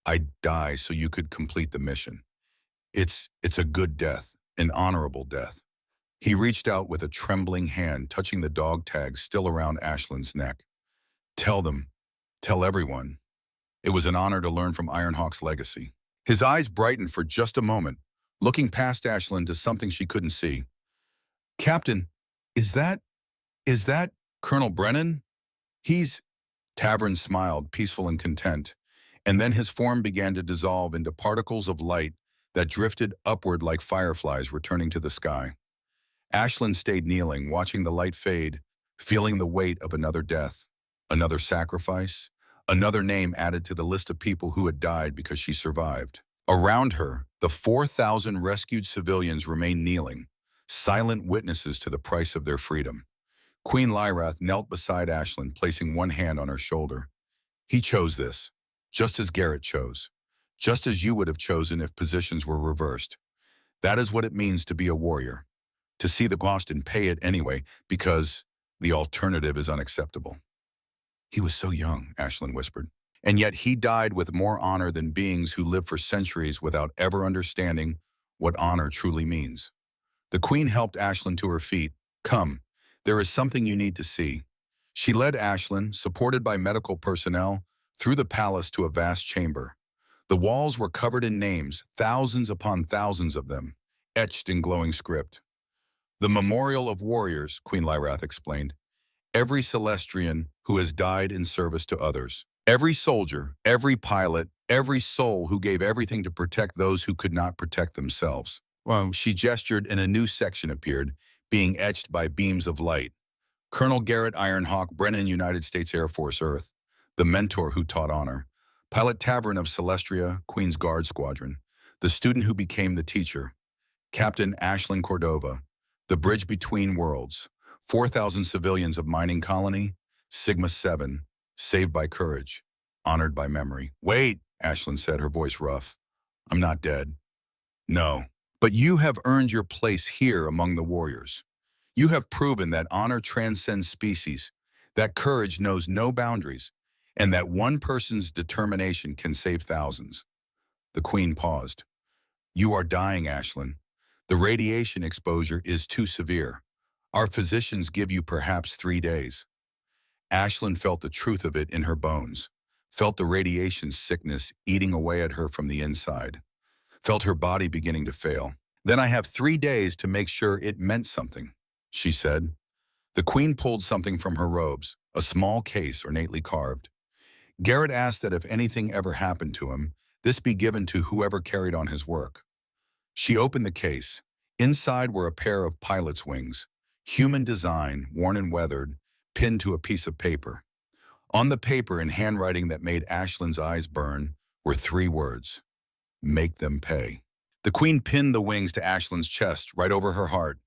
I'd die so you could complete the mission. It's a good death, an honorable death. He reached out with a trembling hand, touching the dog tag still around Ashlyn's neck. Tell them, tell everyone. It was an honor to learn from Ironhawk's legacy. His eyes brightened for just a moment, looking past Ashlyn to something she couldn't see. Captain, is that Colonel Brennan? Tavern smiled, peaceful and content, and then his form began to dissolve into particles of light that drifted upward like fireflies returning to the sky. Ashlyn stayed kneeling, watching the light fade, feeling the weight of another death, another sacrifice, another name added to the list of people who had died because she survived. Around her, the 4,000 rescued civilians remained kneeling, silent witnesses to the price of their freedom. Queen Lyrath knelt beside Ashlyn, placing one hand on her shoulder. He chose this, just as Garrett chose, just as you would have chosen if positions were reversed. That is what it means to be a warrior, to see the cost and pay it anyway, because the alternative is unacceptable. He was so young, Ashlyn whispered, and yet he died with more honor than beings who live for centuries without ever understanding what honor truly means. The Queen helped Ashlyn to her feet. Come, there is something you need to see. She led Ashlyn, supported by medical personnel, through the palace to a vast chamber. The walls were covered in names, thousands upon thousands of them, etched in glowing script. The Memorial of Warriors, Queen Lyrath explained. Every Celestrian who has died in service to others. Every soldier, every pilot, every soul who gave everything to protect those who could not protect themselves. Well, she gestured and a new section appeared, being etched by beams of light. Colonel Garrett Ironhawk Brennan, United States Air Force Earth, the mentor who taught honor. Pilot Tavern of Celestria, Queen's Guard Squadron, the student who became the teacher. Captain Ashlyn Cordova, the bridge between worlds. 4,000 civilians of mining colony, Sigma 7, saved by courage, honored by memory. Wait, Ashlyn said, her voice rough. I'm not dead. No. But you have earned your place here among the warriors. You have proven that honor transcends species, that courage knows no boundaries, and that one person's determination can save thousands. The Queen paused. You are dying, Ashlyn. The radiation exposure is too severe. Our physicians give you perhaps 3 days. Ashlyn felt the truth of it in her bones, felt the radiation sickness eating away at her from the inside, felt her body beginning to fail. Then I have 3 days to make sure it meant something, she said. The Queen pulled something from her robes, a small case ornately carved. Garrett asked that if anything ever happened to him, this be given to whoever carried on his work. She opened the case. Inside were a pair of pilot's wings, human design, worn and weathered, pinned to a piece of paper. On the paper, in handwriting that made Ashlyn's eyes burn, were 3 words: make them pay. The Queen pinned the wings to Ashlyn's chest, right over her heart.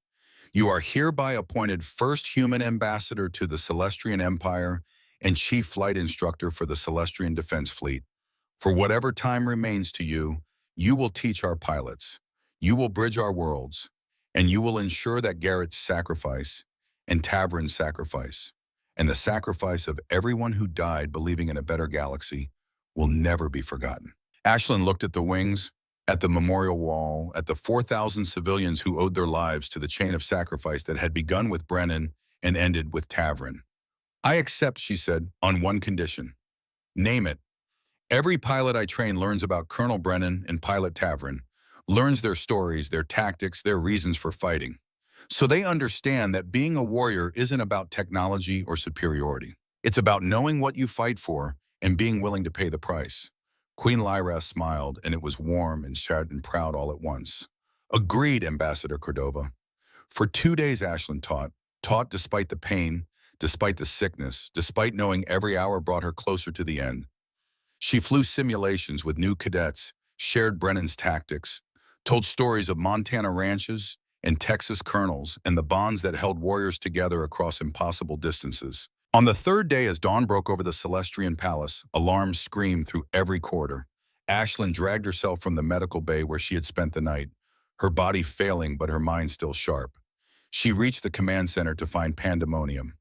You are hereby appointed first human ambassador to the Celestrian Empire and chief flight instructor for the Celestrian Defense Fleet. For whatever time remains to you, you will teach our pilots. You will bridge our worlds, and you will ensure that Garrett's sacrifice and Tavern's sacrifice and the sacrifice of everyone who died believing in a better galaxy will never be forgotten. Ashlyn looked at the wings, at the memorial wall, at the 4,000 civilians who owed their lives to the chain of sacrifice that had begun with Brennan and ended with Tavern. I accept, she said, on one condition. Name it. Every pilot I train learns about Colonel Brennan and Pilot Tavern, learns their stories, their tactics, their reasons for fighting. So they understand that being a warrior isn't about technology or superiority. It's about knowing what you fight for and being willing to pay the price. Queen Lyra smiled, and it was warm and sad and proud all at once. Agreed, Ambassador Cordova. For 2 days, Ashlyn taught despite the pain, despite the sickness, despite knowing every hour brought her closer to the end. She flew simulations with new cadets, shared Brennan's tactics, told stories of Montana ranches and Texas colonels and the bonds that held warriors together across impossible distances. On the third day, as dawn broke over the Celestrian Palace, alarms screamed through every corridor. Ashlyn dragged herself from the medical bay where she had spent the night, her body failing but her mind still sharp. She reached the command center to find pandemonium.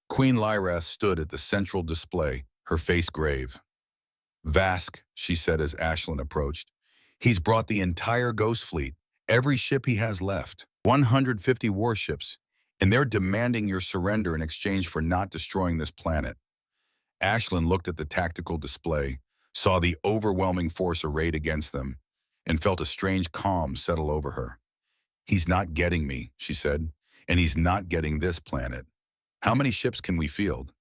Queen Lyra stood at the central display, her face grave. Vask, she said as Ashlyn approached. He's brought the entire Ghost Fleet, every ship he has left, 150 warships, and they're demanding your surrender in exchange for not destroying this planet. Ashlyn looked at the tactical display, saw the overwhelming force arrayed against them, and felt a strange calm settle over her. He's not getting me, she said, and he's not getting this planet. How many ships can we field?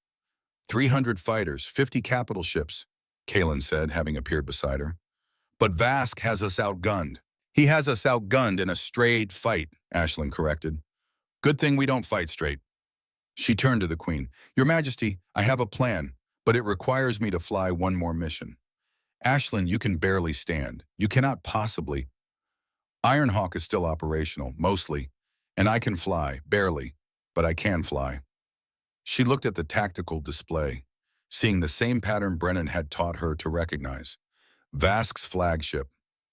300 fighters, 50 capital ships, Kalen said, having appeared beside her. But Vask has us outgunned. He has us outgunned in a straight fight, Ashlyn corrected. Good thing we don't fight straight. She turned to the Queen. Your Majesty, I have a plan, but it requires me to fly one more mission. Ashlyn, you can barely stand. You cannot possibly. Ironhawk is still operational, mostly, and I can fly, barely, but I can fly. She looked at the tactical display, seeing the same pattern Brennan had taught her to recognize. Vask's flagship.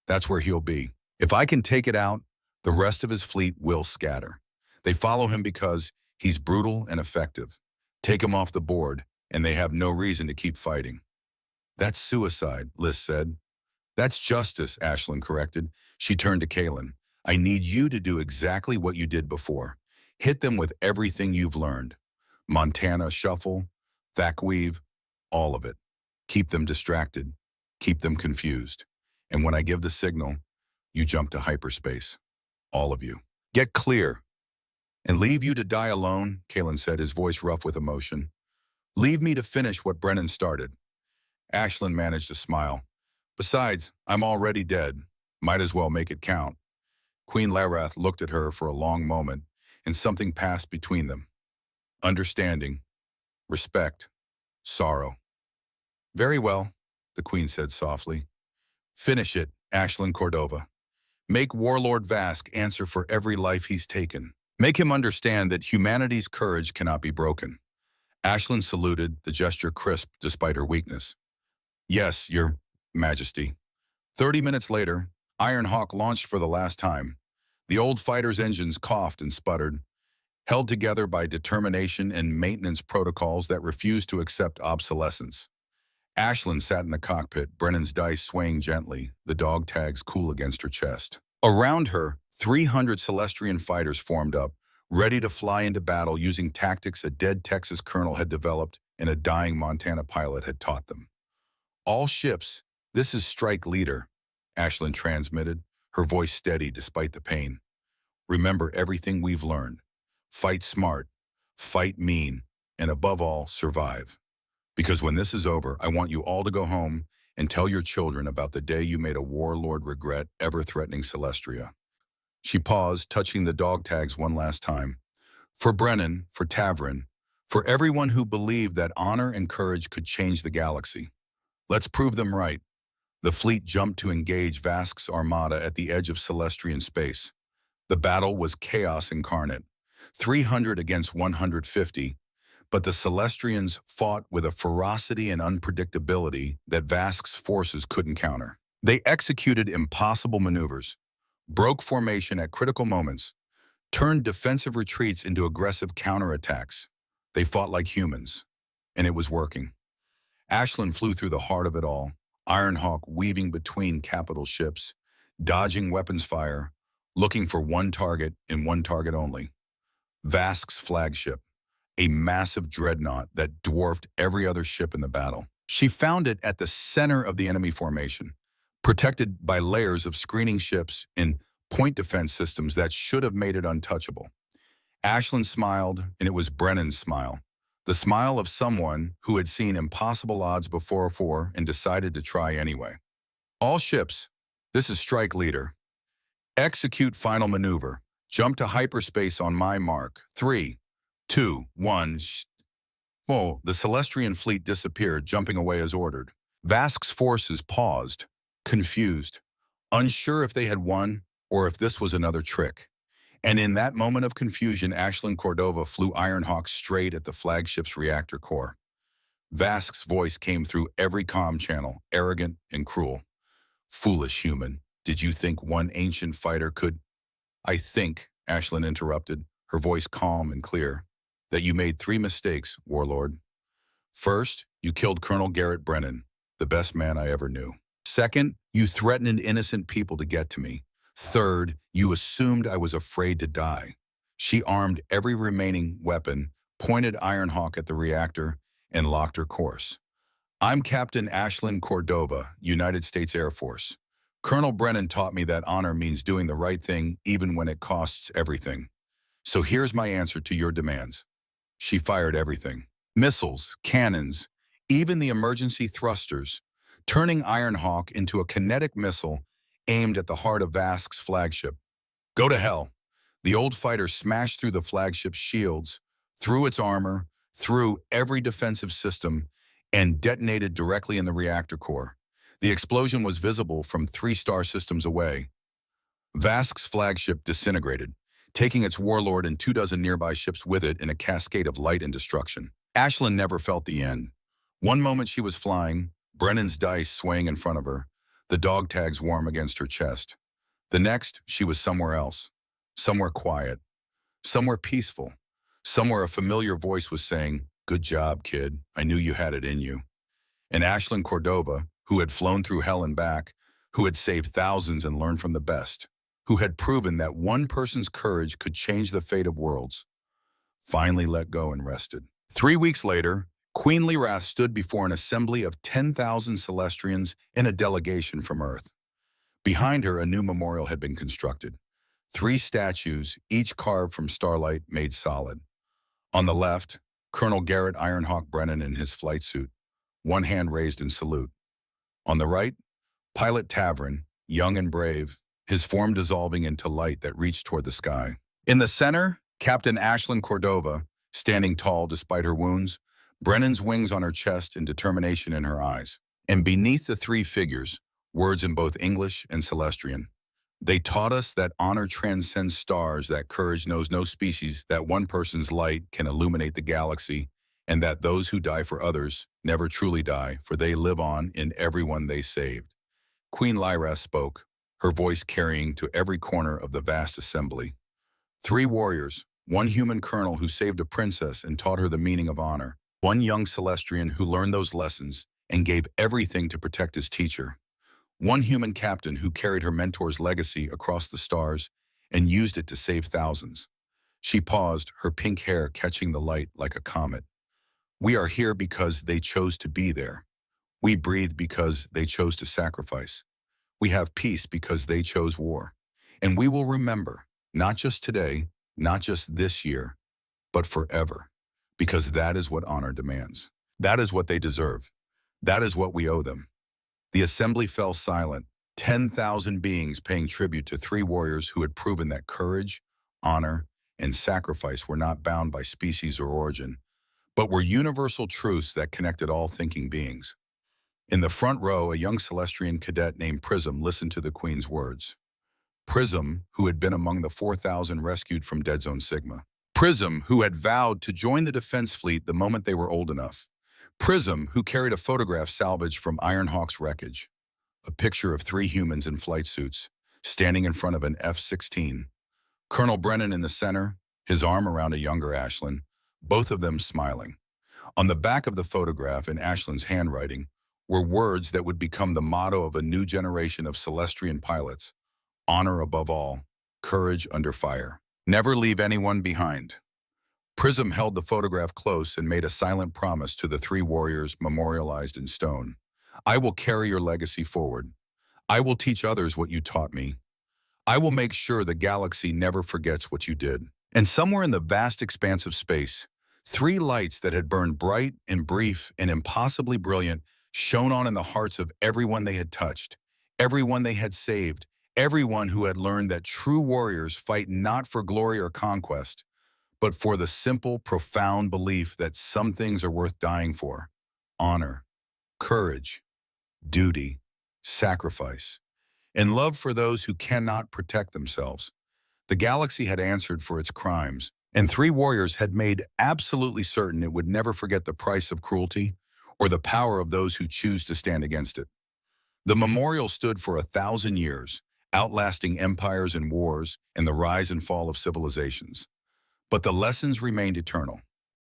That's where he'll be. If I can take it out, the rest of his fleet will scatter. They follow him because he's brutal and effective. Take him off the board, and they have no reason to keep fighting. That's suicide, Liz said. That's justice, Ashlyn corrected. She turned to Kalen. I need you to do exactly what you did before. Hit them with everything you've learned. Montana shuffle, Thakweave, all of it. Keep them distracted. Keep them confused. And when I give the signal, you jump to hyperspace. All of you. Get clear. And leave you to die alone, Kalen said, his voice rough with emotion. Leave me to finish what Brennan started. Ashlyn managed to smile. Besides, I'm already dead. Might as well make it count. Queen Larath looked at her for a long moment, and something passed between them. Understanding, respect, sorrow. Very well, the Queen said softly. Finish it, Ashlyn Cordova. Make Warlord Vask answer for every life he's taken. Make him understand that humanity's courage cannot be broken. Ashlyn saluted, the gesture crisp despite her weakness. Yes, Your Majesty. 30 minutes later, Ironhawk launched for the last time. The old fighter's engines coughed and sputtered, held together by determination and maintenance protocols that refused to accept obsolescence. Ashlyn sat in the cockpit, Brennan's dice swaying gently, the dog tags cool against her chest. Around her, 300 Celestrian fighters formed up, ready to fly into battle using tactics a dead Texas colonel had developed and a dying Montana pilot had taught them. All ships, this is Strike Leader, Ashlyn transmitted, her voice steady despite the pain. Remember everything we've learned. Fight smart, fight mean, and above all, survive. Because when this is over, I want you all to go home and tell your children about the day you made a warlord regret ever threatening Celestria. She paused, touching the dog tags one last time. For Brennan, for Tavern, for everyone who believed that honor and courage could change the galaxy. Let's prove them right. The fleet jumped to engage Vask's armada at the edge of Celestrian space. The battle was chaos incarnate, 300 against 150, but the Celestrians fought with a ferocity and unpredictability that Vask's forces couldn't counter. They executed impossible maneuvers, broke formation at critical moments, turned defensive retreats into aggressive counterattacks. They fought like humans, and it was working. Ashlyn flew through the heart of it all, Ironhawk weaving between capital ships, dodging weapons fire, looking for one target and one target only. Vask's flagship, a massive dreadnought that dwarfed every other ship in the battle. She found it at the center of the enemy formation, protected by layers of screening ships and point defense systems that should have made it untouchable. Ashlyn smiled, and it was Brennan's smile. The smile of someone who had seen impossible odds before and decided to try anyway. All ships, this is Strike Leader. Execute final maneuver. Jump to hyperspace on my mark. 3, 2, 1. Whoa, the Celestrian fleet disappeared, jumping away as ordered. Vask's forces paused, confused, unsure if they had won or if this was another trick. And in that moment of confusion, Ashlyn Cordova flew Ironhawk straight at the flagship's reactor core. Vask's voice came through every comm channel, arrogant and cruel. Foolish human, did you think one ancient fighter could— I think, Ashlyn interrupted, her voice calm and clear, that you made 3 mistakes, Warlord. First, you killed Colonel Garrett Brennan, the best man I ever knew. Second, you threatened innocent people to get to me. Third, you assumed I was afraid to die. She armed every remaining weapon, pointed Ironhawk at the reactor, and locked her course. I'm Captain Ashlyn Cordova, United States Air Force. Colonel Brennan taught me that honor means doing the right thing even when it costs everything. So here's my answer to your demands. She fired everything. Missiles, cannons, even the emergency thrusters, turning Ironhawk into a kinetic missile aimed at the heart of Vask's flagship. Go to hell. The old fighter smashed through the flagship's shields, through its armor, through every defensive system, and detonated directly in the reactor core. The explosion was visible from 3 star systems away. Vask's flagship disintegrated, taking its warlord and 24 nearby ships with it in a cascade of light and destruction. Ashlyn never felt the end. One moment she was flying, Brennan's dice swaying in front of her, the dog tags warm against her chest. The next, she was somewhere else, somewhere quiet, somewhere peaceful, somewhere a familiar voice was saying, "Good job, kid. I knew you had it in you." And Ashlyn Cordova, who had flown through hell and back, who had saved thousands and learned from the best, who had proven that one person's courage could change the fate of worlds, finally let go and rested. 3 weeks later, Queen Lyrath stood before an assembly of 10,000 Celestrians and a delegation from Earth. Behind her, a new memorial had been constructed. 3 statues, each carved from starlight made solid. On the left, Colonel Garrett Ironhawk Brennan in his flight suit, one hand raised in salute. On the right, Pilot Tavern, young and brave, his form dissolving into light that reached toward the sky. In the center, Captain Ashlyn Cordova, standing tall despite her wounds, Brennan's wings on her chest and determination in her eyes. And beneath the 3 figures, words in both English and Celestrian. They taught us that honor transcends stars, that courage knows no species, that one person's light can illuminate the galaxy, and that those who die for others never truly die, for they live on in everyone they saved. Queen Lyrath spoke, her voice carrying to every corner of the vast assembly. 3 warriors, 1 human colonel who saved a princess and taught her the meaning of honor, 1 young Celestrian who learned those lessons and gave everything to protect his teacher, 1 human captain who carried her mentor's legacy across the stars and used it to save thousands. She paused, her pink hair catching the light like a comet. We are here because they chose to be there. We breathe because they chose to sacrifice. We have peace because they chose war. And we will remember, not just today, not just this year, but forever, because that is what honor demands. That is what they deserve. That is what we owe them. The assembly fell silent, 10,000 beings paying tribute to 3 warriors who had proven that courage, honor, and sacrifice were not bound by species or origin, but were universal truths that connected all thinking beings. In the front row, a young Celestrian cadet named Prism listened to the Queen's words. Prism, who had been among the 4,000 rescued from Dead Zone Sigma. Prism, who had vowed to join the defense fleet the moment they were old enough. Prism, who carried a photograph salvaged from Ironhawk's wreckage. A picture of 3 humans in flight suits, standing in front of an F-16. Colonel Brennan in the center, his arm around a younger Ashlyn, both of them smiling. On the back of the photograph in Ashland's handwriting were words that would become the motto of a new generation of Celestian pilots: honor above all, courage under fire. Never leave anyone behind. Prism held the photograph close and made a silent promise to the three warriors memorialized in stone. I will carry your legacy forward. I will teach others what you taught me. I will make sure the galaxy never forgets what you did. And somewhere in the vast expanse of space, three lights that had burned bright and brief and impossibly brilliant shone on in the hearts of everyone they had touched, everyone they had saved, everyone who had learned that true warriors fight not for glory or conquest, but for the simple, profound belief that some things are worth dying for: honor, courage, duty, sacrifice, and love for those who cannot protect themselves. The galaxy had answered for its crimes, and three warriors had made absolutely certain it would never forget the price of cruelty or the power of those who choose to stand against it. The memorial stood for 1,000 years, outlasting empires and wars and the rise and fall of civilizations. But the lessons remained eternal.